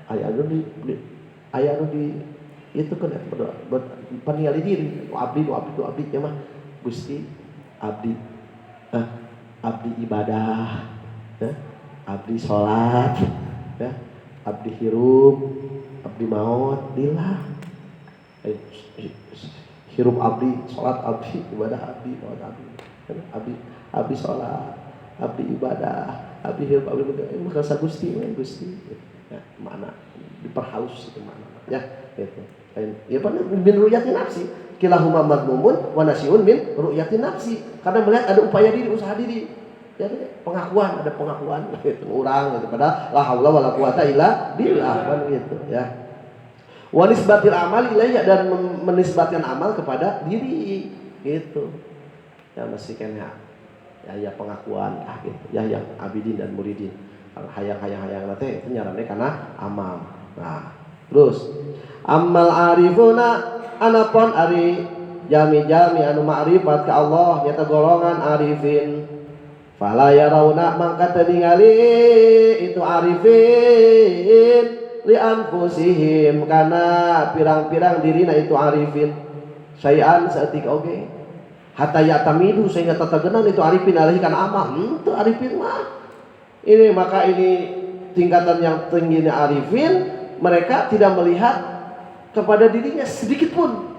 Aya anu di itu kan buat peninggali diri. Abdi nya mah Gusti abdi abdi ibadah, ya. Abdi sholat, ya, abdi hirup, abdi maut, lillah. Hirup abdi, sholat abdi, ibadah abdi, maut abdi. Abdi sholat, abdi ibadah, abdi hidup, abdi merasa Gusti, ya, mana diperhalus itu mana, ya, gitu. Ya pada min ru'yati nafsi, kilahuma madmumun wa nasyun min ru'yati nafsi, karena melihat ada upaya diri, usaha diri, ya, pengakuan, ada pengakuan, gitu, orang, gitu. Padahal la haula wala quwata illa billah, kan gitu, ya. Wa nisbatil amal ilayya, dan menisbatkan amal kepada diri, gitu. Ya masih kena ya pengakuan gitu ya, yang abidin dan muridin. Kalau hayang nanti itu nyarannya karena amal. Nah terus amal arifuna anapun ari jami anu ma'rifat ka Allah nyata golongan arifin, fala yarawna mangka teu ningali itu arifin li anfusihim kana pirang-pirang dirina itu arifin sayan saeutik oge hatta yatamidu sehingga tatagenan itu arifin alaihi kana amal. Itu arifin mah ini, maka ini tingkatan yang tingginya arifin, mereka tidak melihat kepada dirinya sedikit pun.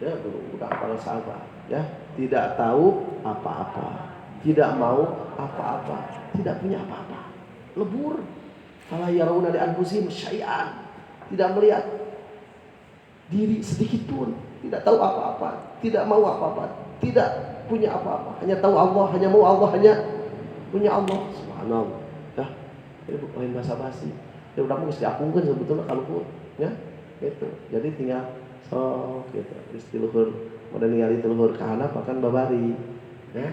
Ya, udah para sahabat, ya, tidak tahu apa-apa, tidak mau apa-apa, tidak punya apa-apa, lebur. Fala yarawna li anfusihim syai'an, tidak melihat diri sedikit pun, tidak tahu apa-apa, tidak mau apa-apa, tidak punya apa-apa, hanya tahu Allah, hanya mau Allah, hanya punya Allah. Subhanallah. Ya, ini bukan bahasa basi. Ya udah mesti diakukan sebetulnya kalau ya, gitu. Jadi tinggal gitu. Istiluhur, model ningali tiluhur kahana pakan babari, ya,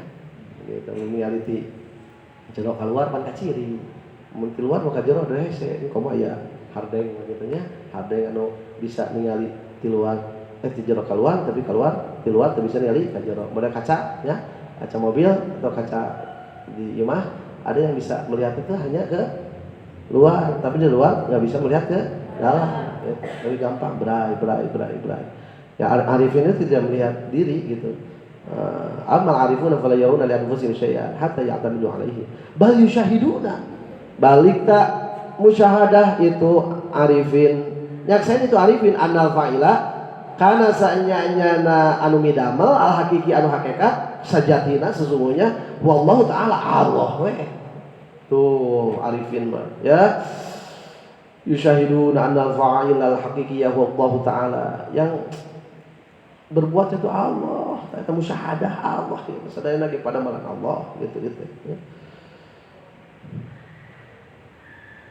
gitu. Ningali ti jero keluar pan kaciri, mun keluar maka jero ada hese, ini koma ya hardeng gitu nya, hardeng anu bisa ningali ti luar, ti jero keluar, tapi keluar ti luar teu bisa ningali ka jero. Model kaca, ya, kaca mobil atau kaca di rumah, ada yang bisa melihat itu hanya ke luar, tapi di luar nggak bisa melihat ke dalam. Ya, lebih gampang berai. Ya arifin itu tidak melihat diri gitu. Amal arifun fala yarawna li anfusihim syai'an hatta ya'tamidu alaihi bal yusyahiduna, balik tak musyahadah itu arifin. Nyaksain itu arifin annal fa'ila kana sa'nyana anu midamel al hakiki anu hakikat sajatina sesungguhnya wallahu ta'ala Allah we. Tuh arifin mah, ya. Yusyahiduna annal fa'il al haqiqiyah wallahu ta'ala, yang berbuat itu Allah, itu musyahadah Allah, ya. Sadayana ge pada malan Allah gitu ya.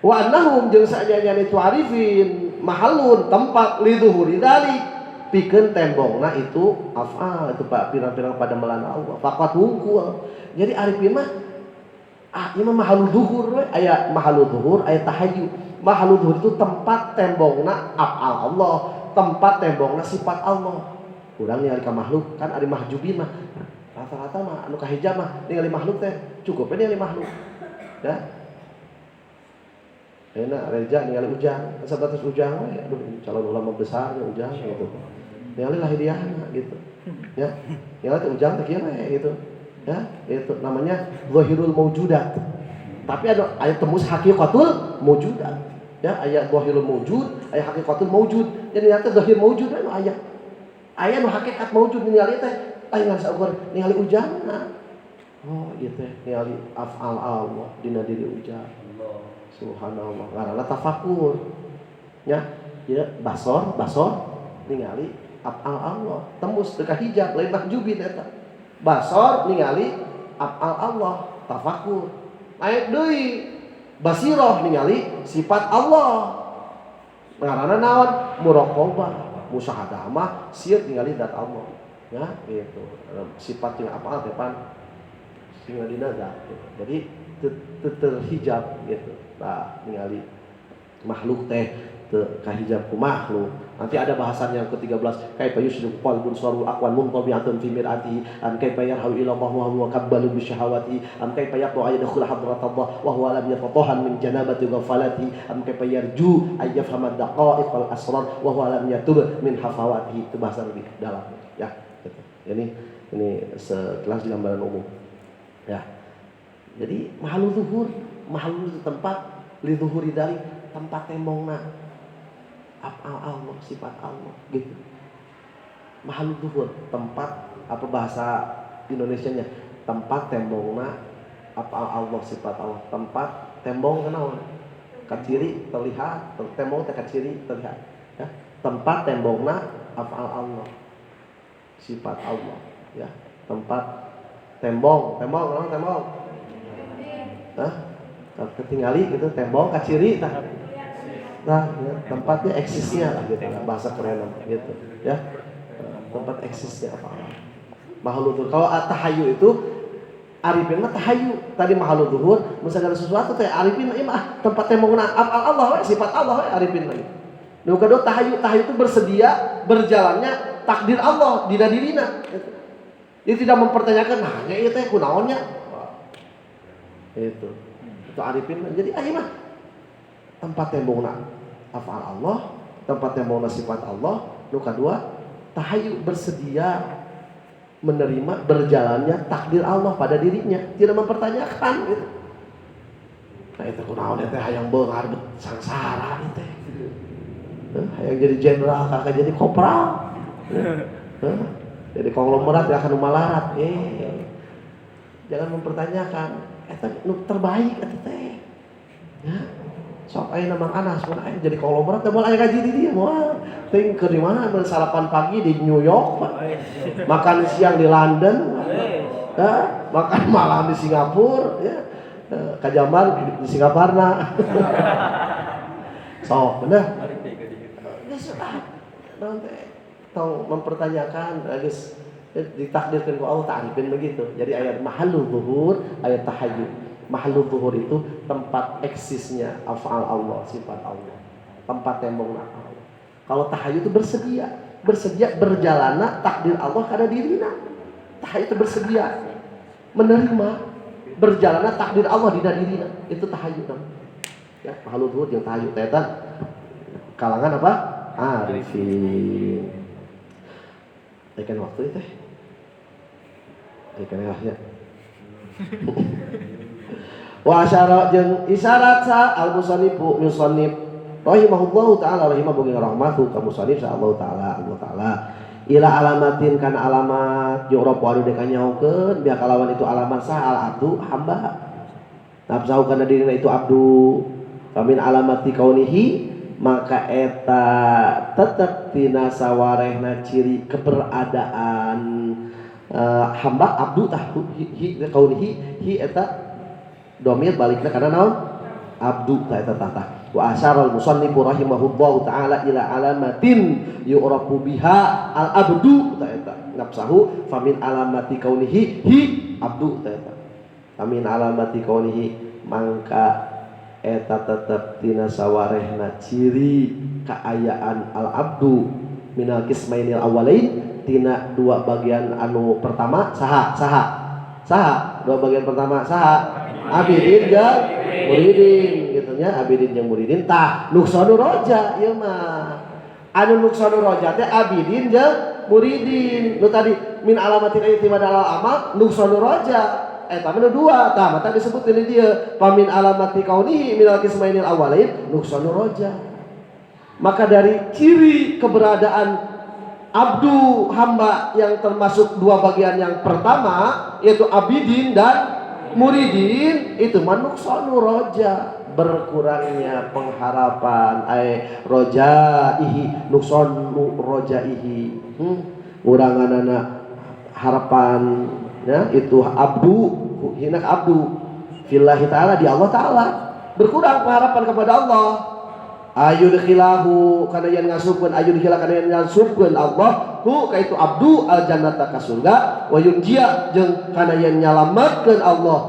Wa annahum jeung sajajan itu arifin mahallun tempat li zuhuri dzalik pikeun tembongna itu af'al, itu Pak pirang-pirang pada melana Allah faqat hungkul. Jadi arifin mah ieu mah mahalul zuhur we, aya mahalul zuhur, aya tahayyul. Mahalul zuhur itu tempat tembongna af'al Allah, tempat tembongna sifat Allah. Urang ningali ka makhluk kan ari mahjubin mah rata-rata mah anu kahijab mah ningali makhluk teh cukup we ningali makhluk. Ya. Enak reja ningali ujang, sebatas ujang we, aduh calon ulama besar ujang gitu. Ningali lah hidayahna gitu. Ya. Ningali ujang teh kieu we gitu. Ya, itu namanya zahirul maujudat. Tapi ada ayat tembus haqiqatul maujudat. Ya, ayat zahirul maujud, ayat haqiqatul maujud. Jadi nyata zahir maujud anu ayat. Ayat nu hakikat maujud ningali teh aya saukur ningali ujangna. Oh, ieu teh ningali af'al Allah dina diri ujang. Subhanallah. Ngaranna tafakkur. Ya, ieu basor ningali af'al Allah. Tembus teu ka hijab lain mahjubin eta. Basor ningali af'al Allah, tafakkur. Naik deui basirah ningali sifat Allah. Ngaranna naon? Muraqabah, musyahadah mah sieun ningali zat Allah. Ya, gitu. Sifat jeung af'al teh pan sing dina zat. Jadi terhijab gitu. Nah, ningali makhluk teh teu kahijab ku makhluk. Nanti ada bahasan yang ke-13, kaifa yusyriku qalbun sarul aqwan muntabi'atun fi mir'ati am kaifa yarhawu ila Allah wa huwa kabbalu bi syahawati am kaifa yaqwa ayadkhul hadratullah wa huwa lam yatatahan min janabati ghafalati am kaifa yarju ay yafhama daqa'iq wal asrar wa huwa lam yatub min hafawati. Itu bahasa lebih dalam ya gitu. Ini sekelas gambaran umum ya. Jadi mahalul zuhur, mahalul tempat li zuhuri dari tempat tembongna af'al Allah, sifat Allah gitu. Mahalul zuhur, tempat apa bahasa Indonesianya tempat tembongna apa Allah sifat Allah. Tempat tembong kenaon? Kaciri terlihat, tembong teh kaciri terlihat. Ya. Tempat tembongna apa Allah sifat Allah. Ya. Tempat tembong kenaon tembong? Hah? Ketinggali gitu tembong kaciri tah. Nah, ya, tempatnya eksisnya lah gitu, bahasa keren gitu, ya. Tempat eksisnya apa? Mahalul. Kalau tahayu itu arifin mah tahayu. Tadi mahalul zuhur, segala sesuatu teh arifin mah tempat tembongna Allah sifat Allah arifin lagi. Nu kedua tahayu itu bersedia berjalannya takdir Allah dina dirina. Dia tidak mempertanyakan nah nya ieu teh kunaonnya. Itu arifin. Jadi mah tempat tembongna afal Allah, tempat tembongna sifat Allah. Nu kedua tahayu bersedia menerima berjalannya takdir Allah pada dirinya, tidak mempertanyakan gitu. Nah itu kunaon teh hayang beungar sangsara teh. Hayang jadi jenderal kakak jadi kopral. Jadi konglomerat ya akan malarat. Jangan mempertanyakan eta nu terbaik eta teh. Ya. Sok aya nama Anas mun aya jadi konglomerat teh moal aya gaji di dieu moal. Ting keur di mana sarapan pagi di New York, Pak. Makan siang di London. Makan malam di Singapura, ya. Kajamar di Singaparna. Sok bener. Geus nanti tong mempertanyakan geus ditakdirkan ku Allah ta'arifin begitu. Jadi ayat mahallul zuhur, ayat tahayyul. Mahallul zuhur itu tempat eksisnya af'al Allah, sifat Allah. Tempat tembongna Allah. Kalau tahayyul itu bersedia berjalana takdir Allah kada dirina. Tahayyul itu bersedia menerima berjalana takdir Allah di dirina. Itu tahayyul. Ya, mahallul zuhur jeung tahayyul teh kalangan apa? Arifin. Ikan waktu itu. Ikan ya. Wa asyara jeung isyarat sa al-musannifu musannif rahimahullahu taala rahimah bagi rahmatu ka musannif sa Allah taala ila alamatin kana alamat yu'rab wa dikanyaokeun biar kalawan itu alamat sa al-abdu hamba nafsu kana dirina itu abdu famin alamati kaunihi maka eta tetep tina sawarehna ciri keberadaan hamba abdu tah kaunihi hi eta domir balikna karena naon abdu ta eta tah wa asyara al-musannifu rahimahullahu taala ila alamatin yu'rafu biha al-abdu ta eta nafsahu famin alamati kaunihi hi abdu ta eta famin alamati kaunihi mangka eta tetep tina sawarehna ciri kaayaan al-abdu minal qismainil awalain tina dua bagian anu pertama saha dua bagian pertama saha abidin jeung muridin gitunya abidin jeung muridin tah nuksanu roja ieu mah anu nuksanu roja teh abidin jeung muridin nu tadi min alamatin i'timadal amal nuksanu roja eta mah dua tah mata disebut ini dia pamin alamati kaunihi minal qismainil awalain nuksanu roja maka dari ciri keberadaan abdu hamba yang termasuk dua bagian yang pertama yaitu abidin dan muridin itu manuksanu roja berkurangnya pengharapan rojaihi nuksanu rojaihi uranganana harapan ya itu abdu hinak abdu fillahi ta'ala di Allah ta'ala berkurang pengharapan kepada Allah ayudkhilahu kana yen ngasupkeun ayudkhila kana yen ngasupkeun Allah hu ka itu abdu al jannata ka surga wa yunjia jeung kana yen nyalametkeun Allah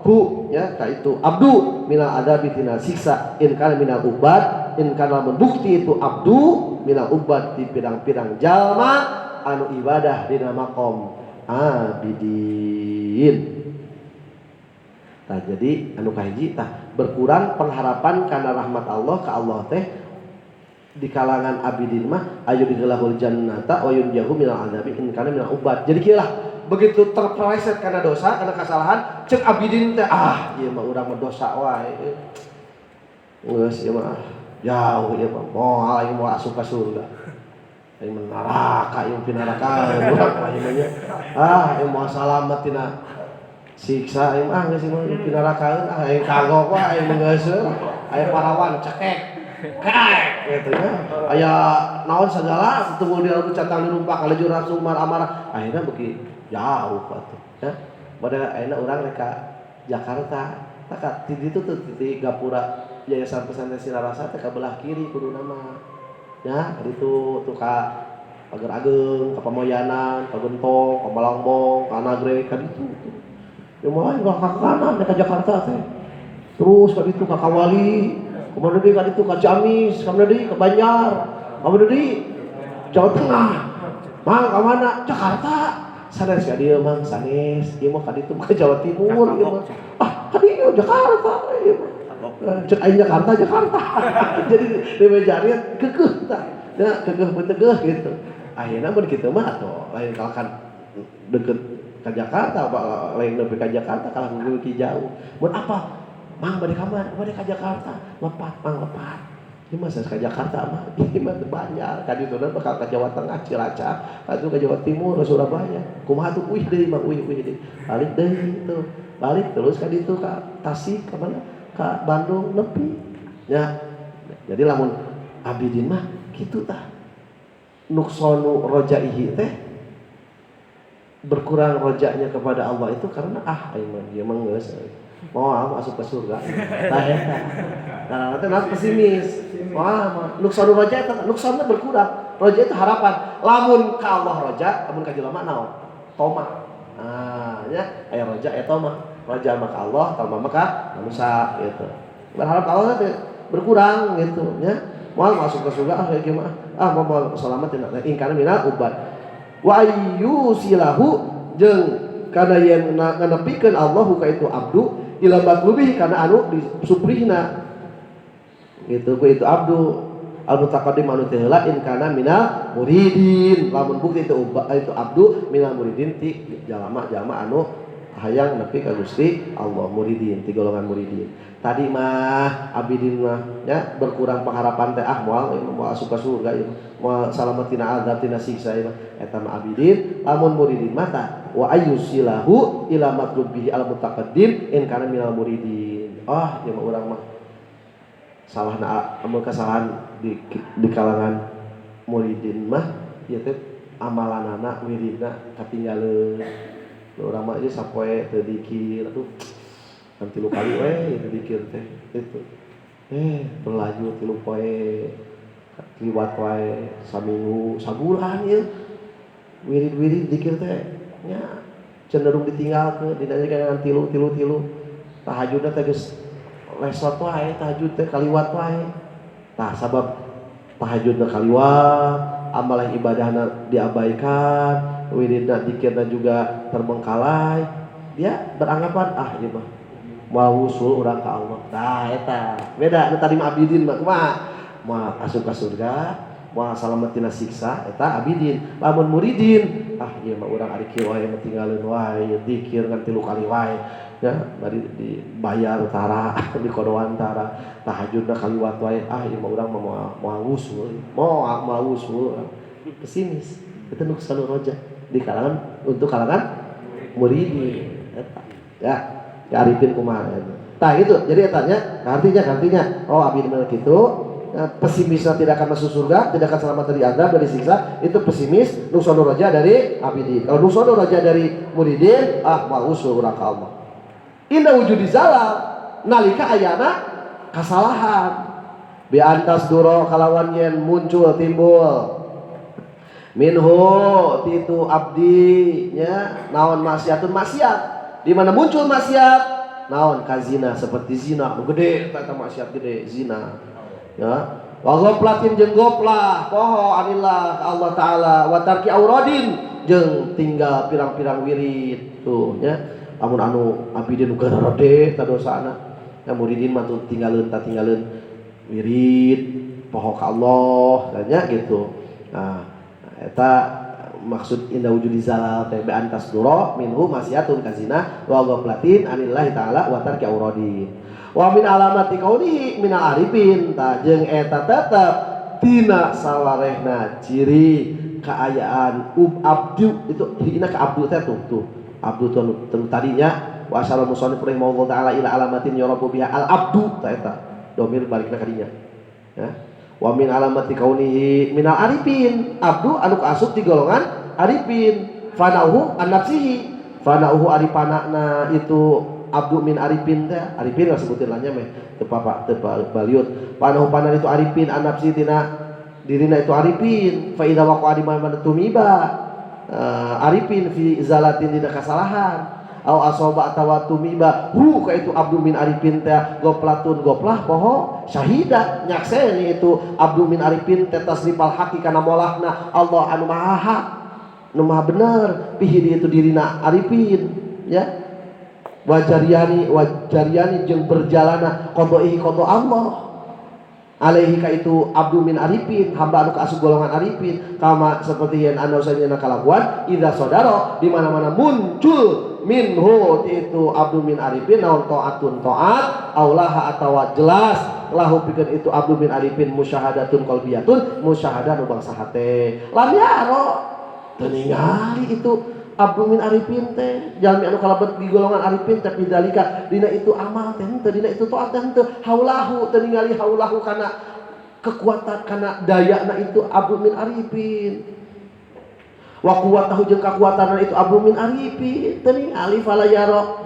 hu ya ka itu abdu minal adabi tina siksa in kana minal ubad in kana membukti itu abdu minal ubad di pirang-pirang jalma anu ibadah dina maqam abidin. Nah, jadi anu kahiji tah berkurang pengharapan karena rahmat Allah ke Allah teh di kalangan abidin mah ayu digilahul jannata wa yunjahu minal adabi in kana minal ubad. Jadi kieulah begitu terpeleset karena dosa karena kesalahan cek abidin teh ieu mah urang mah dosa wae. Geus ieu mah jauh ieu mah moal ieu mah asup ka surga. Yang neraka, yang pinaraka, urang mah ieu yang mau selamat tina siksa yang geus yang pinarakaeun yang kagok wae yang geuseuh aya parawan cekek kaek gitu ya aya naon segala tunggu di lalu catang dirumpak kalajur langsung marah-marah akhirnya beuki jauh atuh ya pada ayeuna urang rek ka Jakarta tak di ditu tuh di gapura Yayasan Pesantren Sinarasa teh ka belah kiri kuduna mah ya ditu tuh ka Pager Ageng, ka Pamoyanan, ka Gentong, ka Malangbong, ka Nagreg, ka ditu. Ya mulai ka kanan ka Jakarta teh. Terus ka ditu ka Kawali, ka deui ka ditu ka Ciamis, ka deui ka Banjar, ka deui Jawa Tengah. Mang ka mana? Jakarta. Sanes ka dieu mang, sanes. Ieu mah ka ditu ka Jawa Timur ieu mah. Ka dieu Jakarta ieu mah. Cek aing Jakarta. Jadi di Mejarian keukeuh tah. Ya keukeuh beuteuh gitu. Akhirnya mun kitu mah atuh lain kalkan deket ka Jakarta lain nepi ka Jakarta kalah ngeuki jauh. Mun apa? Mang bade ka mana? Bade ka Jakarta. Lepat mang lepat. Ieu mah ka Jakarta mah ieu mah teu Banjar. Ka ditu bakal ka Jawa Tengah Cilacap, atuh ka Jawa Timur Surabaya. Kumaha tuh uih deui mang uih deui. Balik deui tuh. Balik terus ka ditu ka Tasik ka mana? Ka Bandung nepi. Ya. Jadi lamun abidin mah kitu tah. Nuksonu rojaihi teh berkurang rojaknya kepada Allah itu karena dia mah geus mau masuk ke surga tah eta karena teh pesimis mah nuksonu roja eta nuksonna berkurang roja itu harapan lamun ka Allah roja lamun ka jelema naon toma ya aya roja aya toma roja mah ka Allah toma mah ka manusia gitu berharap Allah teh berkurang gitu ya mau masuk ke surga kayak gimana mau selamat tina ingkana minal ubad wa ayyusilahu jeung kana yen nganepikeun Allahu ka itu abdu ila matlubihi kana anu disuprihna gitu ku itu abdu al-mutaqaddim anu teh heula in kana minal muridin lamun bukti itu abdu minal muridin ti jalma anu hayang nepi ka Gusti Allah muridin ti golongan muridin tadi mah abidin mah ya berkurang pengharapan teh moal asup ka surga ieu moal salamet tina azab tina siksa ieu eta mah abidin lamun muridin mata wa ayyusilahu ila matlubihi al mutaqaddim in kana minal muridin ieu mah urang mah salahna amun kesalahan di kalangan muridin mah ieu teh amalanana wiridna katinggaleuan urang mah ieu sapoe teu dikir aduh kan 3 kali itu dikir teh itu berlanjut 3 poe liwat wae saminggu sabulan ieu wirid-wirid dikir teh nya cenderung ditinggalkeun dina dengan tilu tahajudna teh geus lesot wae tahajud teh kaliwat wae tah sabab tahajudna kaliwat amalan ibadahna diabaikan wiridna dikirna juga terbengkalai dia beranggapan ieu mah mau usul urang ka Allah. Tah eta. Beda nu tadi mah abidin mah kumaha? Moal asup ka surga, moal salamet tina siksa eta abidin. Lamun muridin, ieu mah urang ari kieu wae mah tinggalin wae, zikir ngan 3 kali wae. Ya, bari dibayar tara, dikodoan tara, tahajudna kaliwat wae. Ieu mah urang mah moal usul, moal usul. Pesimis. Itu nuksanu roja di kalangan untuk kalangan muridin. Eta. Ya. Arifin kumaha tah gitu jadi etanya artinya abidin gitu pesimisnya tidak akan masuk surga tidak akan selamat dari azab dari siksa itu pesimis nuksanu raja dari abidin kalau nuksanu raja dari muridin mau usul urang ka Allah inda wujudi zalal nalika ayana kasalahan bi antas duro kalawan yen muncul timbul minhu titu abdi nya naon maksiat di mana muncul maksiat naon kazina seperti zina gede eta maksiat gede zina ya wa ghaflatin jeung goplah poho anillah Allah taala wa tarki auradin jeung tinggal pirang-pirang wirid tuh nya lamun anu abidin uga rede ta dosana ya muridin mah tuh tinggalin wirid poho ka Allah nya gitu nah eta maksud indah wujudi zalal teh antas duro minhu maksiatun kazina wa ghaflatin anillahi taala wa tarki auradin wa min alamati qaulihi minal arifin ta jeung eta tetep tina salarehna ciri keayaan abdu itu hina ka abdu teh tuh abdu tuh tadinya wa asyara musannif rahimahullah taala ila alamatin yurabu biha al abdu ta eta domir balikna ka dinya ya wa min alamati kaunihi minal arifin abdu anu kaasup di golongan arifin fanauhu an nafsihi fanauhu aripanana itu abdu min arifin teh arifin lah sebutin lanya meh teu baliut fanauhu panan itu arifin an nafsi tina dirina itu arifin fa idza waqa di mana tumiba arifin fi zalatin dina kasalahan au asoba atawa tumiba ka itu abdu min arifin teh goplatun goplah poho syahida nyakseni itu abdu min arifin teh tasrifal haqi kana molahna Allah anu maha hak nu maha bener pihi itu dirina arifin ya wajariani jeung berjalana qadaihi qada Allah alaihi ka itu abdu min arifin hamba anu kaasup golongan arifin kama seperti yang anu sajeuna kalakuan idza sadara di mana-mana muncul minhu itu abdu min arifin naon taatun taat aulaha atawa jelas lahu pikeun itu abdu min arifin musyahadatun qalbiyatun musyahadah nu bangsa hate lam yaro teu ningali itu abdu min arifin teh jalmi anu kalebet di golongan arifin tapi dalika dina itu amal teh henteu dina itu taat teh henteu haulahu teu ningali haulahu kana kekuatan kana dayana itu abdu min arifin wa quwwatahu jeung kakuatanna itu abdu min arifin teu ningali fala yara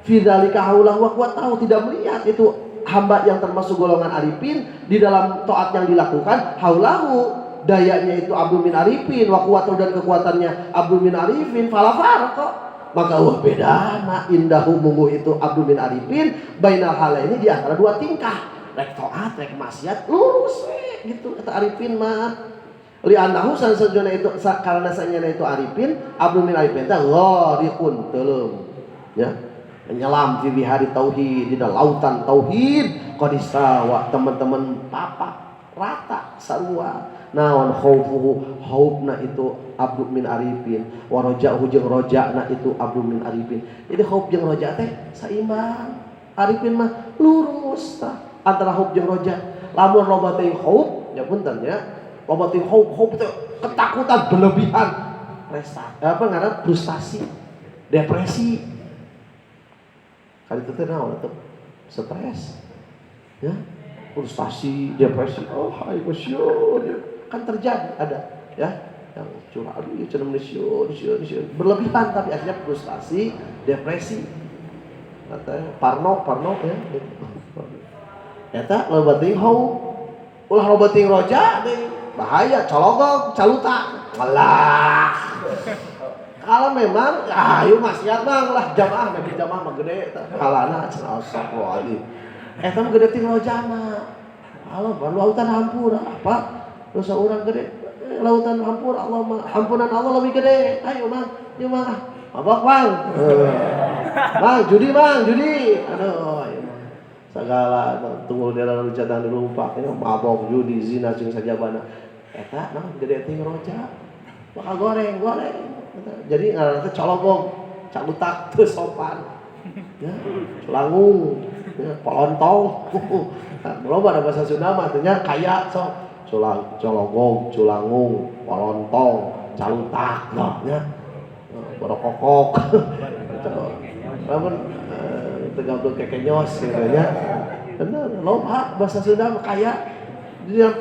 fi dzalika haulahu wa quwwatahu tidak melihat itu hamba yang termasuk golongan arifin di dalam taat yang dilakukan haulahu dayanya itu abdu min arifin wa quwwatuhu dan kekuatannya abdu min arifin fala farqa maka wah bedana indahu munggu itu abdu min arifin bainal halaini di antara dua tingkah rek taat rek maksiat lurus we gitu kata arifin mah li annahu sansajana itu karena sanyana itu arifin abdu min arifin teh ghariqun teuleum ya menyelam di bihari tauhid di lautan tauhid qad istawa teman-teman papa rata sarua naon khaufuhu haubna itu abdu min arifin wa raja'uhu jeung raja'na itu abdu min arifin jadi khauf jeung raja teh saimbang arifin mah lurus tah antara khauf jeung raja lamun loba teh khauf ya punten ya loba teh khauf teh ketakutan berlebihan frustasi depresi kali itu teh naon atuh stres ya frustasi depresi oh hai masyur kan terjadi ada ya yang curah aduh ya cenah syur berlebihan tapi akhirnya frustasi depresi katanya parno ya eta loba teuing hau ulah loba teuing roja deui bahaya cologog caluta malah kalau memang ayo maksiat bang lah jamaah bagi jamaah mah gede halana cenah astagfirullahaladzim eta mah gede teuing roja mah halo lautan hampura apa dosa orang gede lautan hampur Allah hampunan Allah lebih gede ayo mang yuk mang mabok bang bang judi aduh ayo mang segala tunggu dalam jatah dirumpak ini mabok judi zina jeung sajabana eta nah gede teh roja bakal goreng jadi ngaranna teh cologog calutak teu sopan ya langung ya polontong loba bahasa Sunda mah teh kaya sok cologog, culangung, polontong, calutak, ya, borokokok, namun tegabung kekenyos, ya, benar, loba bahasa Sunda kaya, dia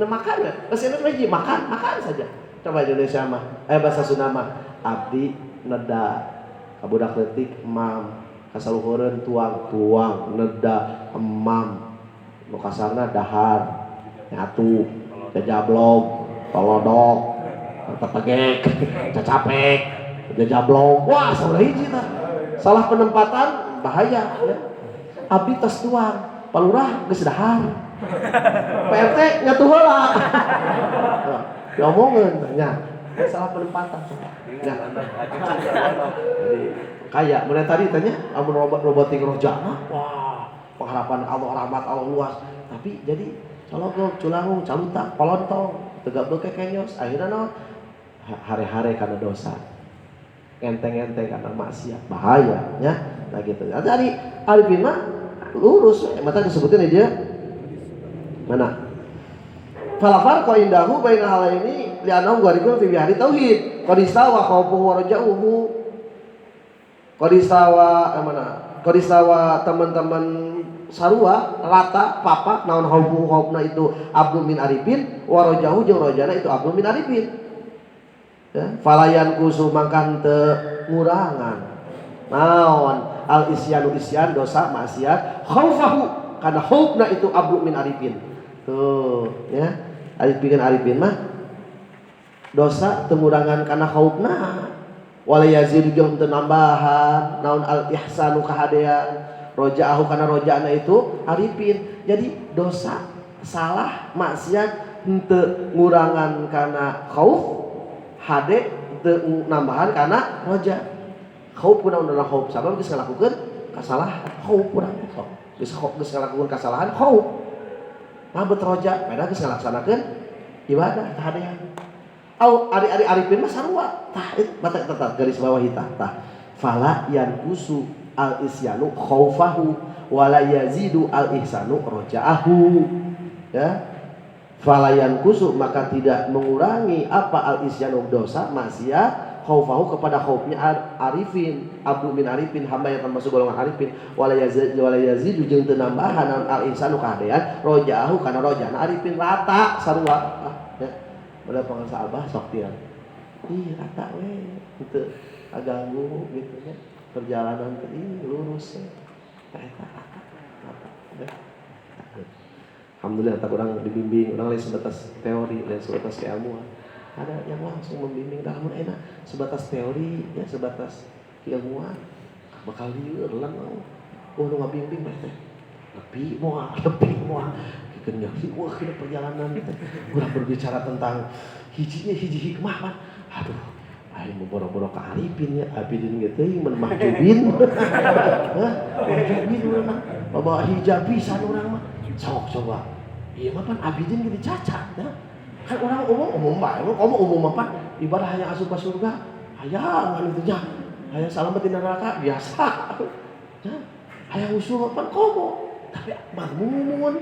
makan ya, bahasa Indonesia makan saja, coba Indonesia mah, bahasa Sunda mah, abdi neda, kabudak letik emam, kasaluhureun tuang, neda emam, nu kasarna dahar. Nyatu, jajablog, tolodok, tetegek, cacapek, jajablog, wah salah hiji tah. Salah penempatan bahaya ya. Abdi tos tuang, palurah geus dahar. PRT nyatu heula. Diomongeun nya, salah penempatan. Ya. Jadi kaya mulai tadi tanya amun robotik rojana, wah pengharapan Allah rahmat Allah luas. Tapi jadi cologog, culangung, calutak, polontong, tegak kekenyos, akhirnya no hari-hari karena dosa, enteng-enteng karena maksiat, bahaya, ya, nah gitu. Jadi arifin mah lurus, mata disebutin aja, mana? fala farqa indahu baina halaini li'annahu gharibun fi bihari tauhid. Qad istawa khawfuhu wa raja'uhu. Qad istawa teman-teman sarua rata papa naon khawfna itu abdu min arifin wa raja'uhu jeung rajana itu abdu min arifin. Ya, falayan kusu mangkan teu ngurangan. Naon al isyanu isyan dosa maksiat khaufahu karena khaufna itu abdu min arifin. Tuh ya, arifin mah dosa temurangan karena khaufna wala yazidu jeung teu nambahan naon al ihsanu kahadean roja'ahu karena roja'na itu arifin. Jadi dosa salah maksiat henteu ngurangan karena khauf hade teu nambahan karena roja. Khauf kunaon adalah khauf sabab geus ngalakukeun kasalahan khauf urang sok geus ngalakukeun kasalahan khauf mabet roja beda geus ngalaksanakeun ibadah kahadean au ari-ari arifin mah sarua tah eta tetap garis bawah tah fala yanqusu al isyanu khaufahu wala yazidu al ihsanu roja'ahu ya. Falayan kusu maka tidak mengurangi apa al isyanu dosa maksiat khaufahu kepada khaufnya arifin abdu min arifin hamba yang termasuk golongan arifin wala yazidu jeung teu nambahan al ihsanu kahadean roja'ahu kana rojana arifin rata sarua ya bada pangasa abah sok tiang ih rata we henteu aganggu gitu ya perjalanan teh lurus ya eta rata ya. Alhamdulillah tak orang dibimbing, orang lain sebatas teori dan sebatas keilmuan. Ada yang langsung membimbing dalam enak sebatas teori ya sebatas keilmuan. Bakal lieur lan nu ngabimbing teh. Lebih moal. Kenyang sih wah kita perjalanan teh. Urang berbicara tentang hiji hikmah kan. Aduh, aing boro-boro ka arifin ya, abidin ge teuing mun mahjubin. Hah? Mahjubin urang bawa hijab pisan urang mah. Sok coba. Iya mah pan abidin gitu cacat ya. Kan orang umum bae, umum apa? Ibadah hanya asup ke surga. Hayangan itu nya. Hayang salamet di neraka biasa. Ya. Hayang usul pan komo. Tapi madmumun.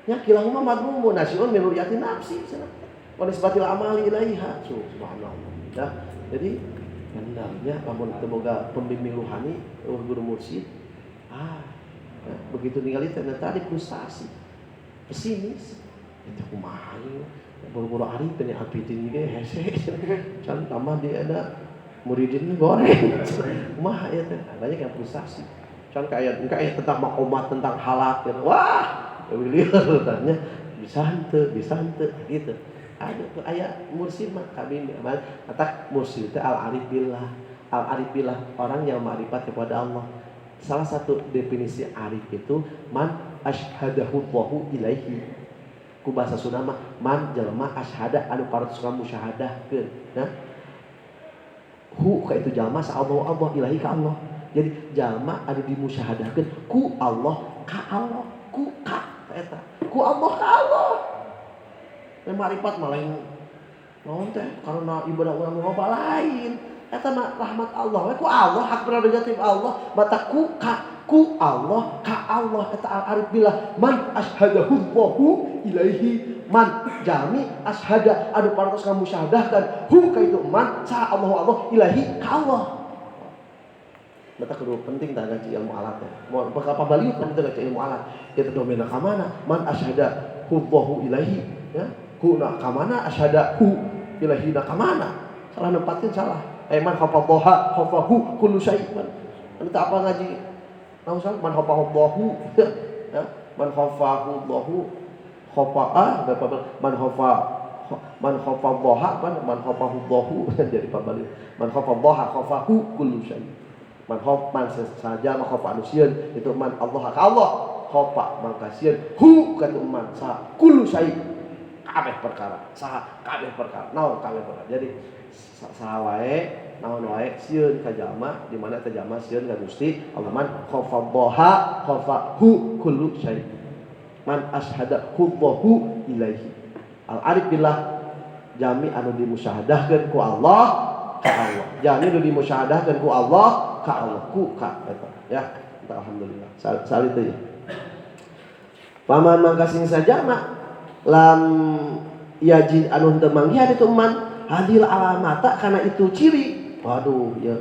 Ya kilahu mah madmumun nasyun min ru'yati nafsi cenah. Wa nisbatil amali ilaiha. Subhanallah. Ya. Jadi hendaknya lamun teu boga pembimbing ruhani, guru mursyid. Ya, begitu ningali ternyata ada frustasi pesimis itu kumaha ieu boro-boro arifin ya abidin ge hese can tambah dia ada muridin goreng kumaha ya teh banyak yang frustasi can kayak tentang makomat tentang halak gitu wah lieur tanya bisa henteu gitu ada tuh aya mursyid mah kabin kata mursyid teh al arif billah orang yang ma'rifat kepada Allah. Salah satu definisi arif itu man asyhadahu Allahu ilaihi. Ku bahasa Sunda mah man jelema asyhada anu parantos musyahadah-keun. Nah. Hu ka itu jalma sa Allah ilahi ka Allah. Jadi jalma anu dimusyahadahkeun ku Allah ka Allah, ku ka eta. Ku Allah ka Allah. Dan marifat mah lain naon teh karena ibadah urang loba lain. Eta mah rahmat Allah. Ku Allah hak prerogatif Allah. Mata ku Allah ka Allah eta al-arif billah man asyhadahu Allahu ilaihi man jami asyhada anu parantos ngamusyahadahkeun hu ka itu man sa Allah ilahi ka Allah. Mata kudu penting tah ngaji ilmu alat teh. Moal bakal pabaliut mun teu ngaji ilmu alat. Eta domena ka mana? Man asyhadahu Allahu ilaihi ya. Ku na ka mana asyhadahu ilahi na ka mana? Salah nempatin salah. Man hafazaha hafahu kullu syai'in. Anta apa ngaji? Nausal man hafazahu ya. Man hafazahu khafa'a man hafazaha man hafazahu jadi pabalik. Man hafazaha khafahu kullu syai'in. Man saja khafa anusieun itu man Allah ka Allah. Khafa mangkasieun hu ka man sa kullu syai'in. Kabeh perkara, saha kabeh perkara. Naon kabeh perkara. Jadi saha wae naon wae sieun ka jalma di mana teh jalma sieun ka Gusti Allah man khafadhaha khafahu kullu syai man asyhadahu Allahu ilaihi al arif billah jami anu dimusyahadahkeun ku Allah ka Allah jami anu dimusyahadahkeun ku Allah ka Allah ku ka eta ya alhamdulillah salih teh paman mangka sing sajama lam yajid anu teu manggihan itu man hadil alamata kana itu ciri. Waduh ya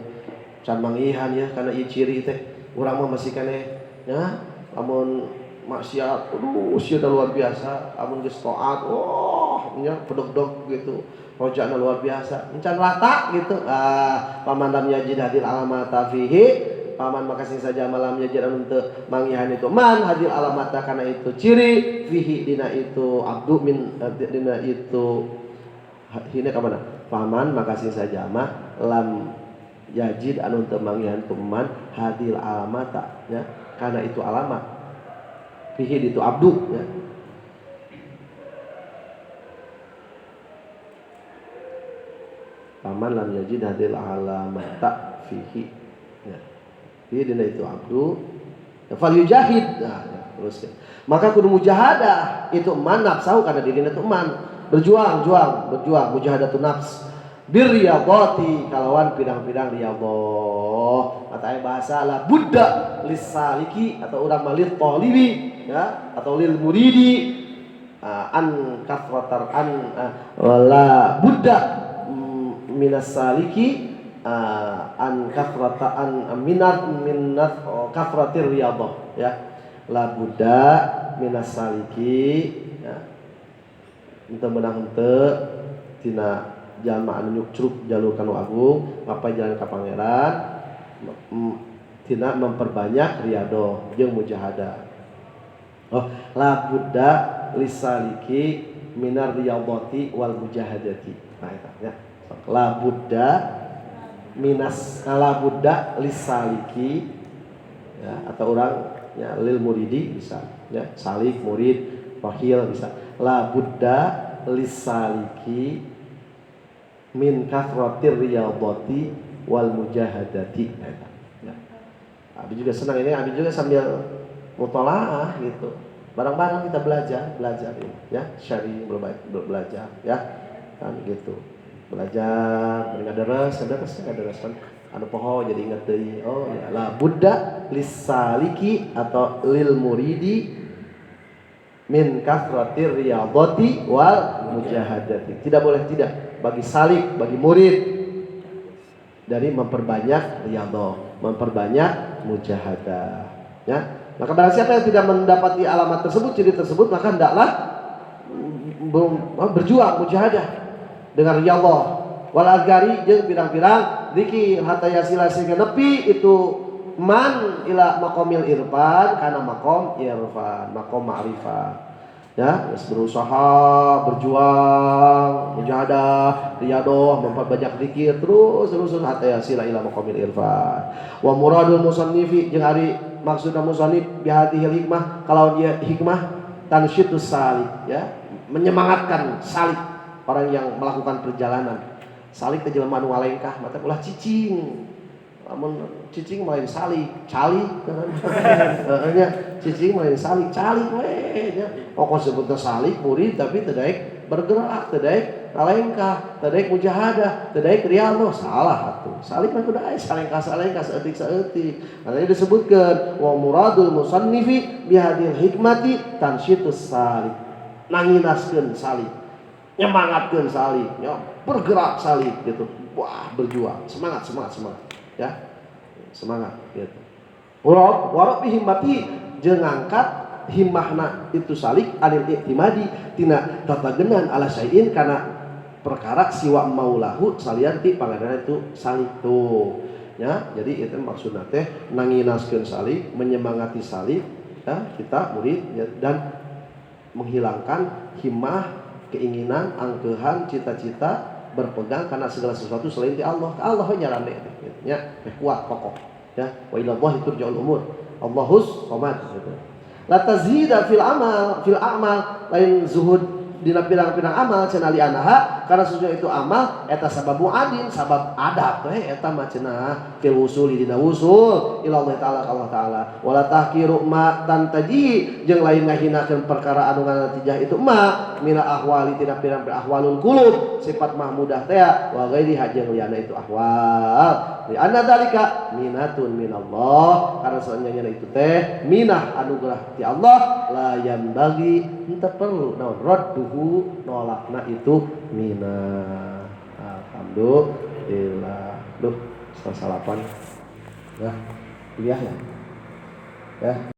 can manggihan ya kana ieu ciri teh urang mah masih keneh ya lamun maksiat sia luar biasa, amun geus taat nya pedog-dog gitu rojana luar biasa encan rata gitu. Paman lam yajid hadil alamata fihi, paman makasih saja malam yajid anu teu manggihan itu man hadil alamata kana itu ciri fihi dina itu abdu min dina itu hina ka mana paman makasih saja mah lam yajid anu teu manggihan itu man hadil alamata ya kana itu alamat fihi itu abdu ya. Paman lam yajid hadil alamata fihi ya. Fihi dina itu abdu ya, fal yujahid nah, ya, terus ya. Maka kudu mujahadah itu man nafsahu kana dirina itu man berjuang mujahadatun nafs birriyadati kalawan pirang-pirang riyadhah. Mata bahasa la budda lisaliki atau urang malit talibi ya atau lil muridi an kafratar an la budda minas saliki an kafrata an minat kafratir riyadhah ya la budda minas saliki ya henteu menang henteu tina jalma anu nyukruk jalur kanu agung ngapai jalan ka pangeran tina memperbanyak riyadhah jeung mujahadah. La budda lisaliki minar riyadhati wal mujahadati. Nah eta ya. La budda minas la budda lisaliki ya atau orang ya lil muridi bisa ya salik murid wahil bisa. La budda lisaliki min kathratir riyadhati wal mujahadati. Ya. Abi juga senang ini, abi juga sambil mutalaah gitu. Barang-barang kita belajar ya, syari belajar ya. Kan gitu. Belajar, ada deres kan anu poho jadi inget deui. Oh ya, la budda lisaliki atau lil muridi min kathratir riyadhati wal mujahadati. Tidak boleh tidak bagi salik, bagi murid dari memperbanyak riyadhah, memperbanyak mujahadah ya. Maka barang siapa yang tidak mendapati alamat tersebut, ciri tersebut, maka hendaklah berjuang mujahadah dengan riyadhah wal azgari jeung pirang-pirang zikir hatta yasila sehingga nepi itu man ila maqamil irfan kana maqam irfan, maqam ma'rifah. Ya, berusaha, berjuang, mujahadah, riyadhah, memperbanyak zikir terus hatta yasila ila maqamil irfan. Wa muradul musannifi jeung ari maksudna musannif bihadhil hikmah kalau dia hikmah tansyitus salik ya, menyemangatkan salik orang yang melakukan perjalanan. Salik teh jelema anu ngalengkah mata ulah cicing. Amun cicing main salik, calik kan. Cicing main salik, calik we nya. Pokok sebutna salik murid tapi teu daek bergerak, teu daek ngalengkah, teu daek mujahadah, teu daek riyadhah, salah atuh. Salik mah kudu aya salengkah saeutik. Karena disebutkeun wa muradul musannifi bihadil hikmati tansyitus salik. Nanginaskeun salik. Nyemangatkeun salik, ya, bergerak salik gitu. Wah, berjuang, semangat ya. Semangat gitu. Warab himmati jeung ngangkat himmahna itu salik anil i'timadi tina tatagenan ala syai'in kana perkara siwa maulahu salian ti pangaranna itu salik tuh. Ya, jadi itu maksudna teh nanginaskeun salik, menyemangati salik ya, kita murid ya, dan menghilangkan himmah, keinginan, angkehan, cita-cita berpegang karena segala sesuatu selain di Allah. Allah nyarane ya, kuat pokok ya. Wa ilallahi turja'ul umur. Allahus samad gitu. La tazhida fil a'mal lain zuhud dina pirang-pirang amal cenah li anaha karena sesungguhnya itu amal eta sababu adin sabab adab teh eta mah cenah fil usuli dina usul ila Allah taala ka Allah taala wala tahqiru ma tantaji jeung lain ngahinakeun perkara anu ngatijah itu ma mina ahwali tina pirang-pirang ahwalul qulub sifat mahmudah teh wa ghairi hajeng liana itu ahwal li anna dzalika minatun minallah karena sebenarnya itu teh minah anugerah ti Allah la bagi henteu perlu naon radduhu nolakna itu minah. Alhamdulillah. Duh, 8:30. Ya. Kuliah ya. Ya.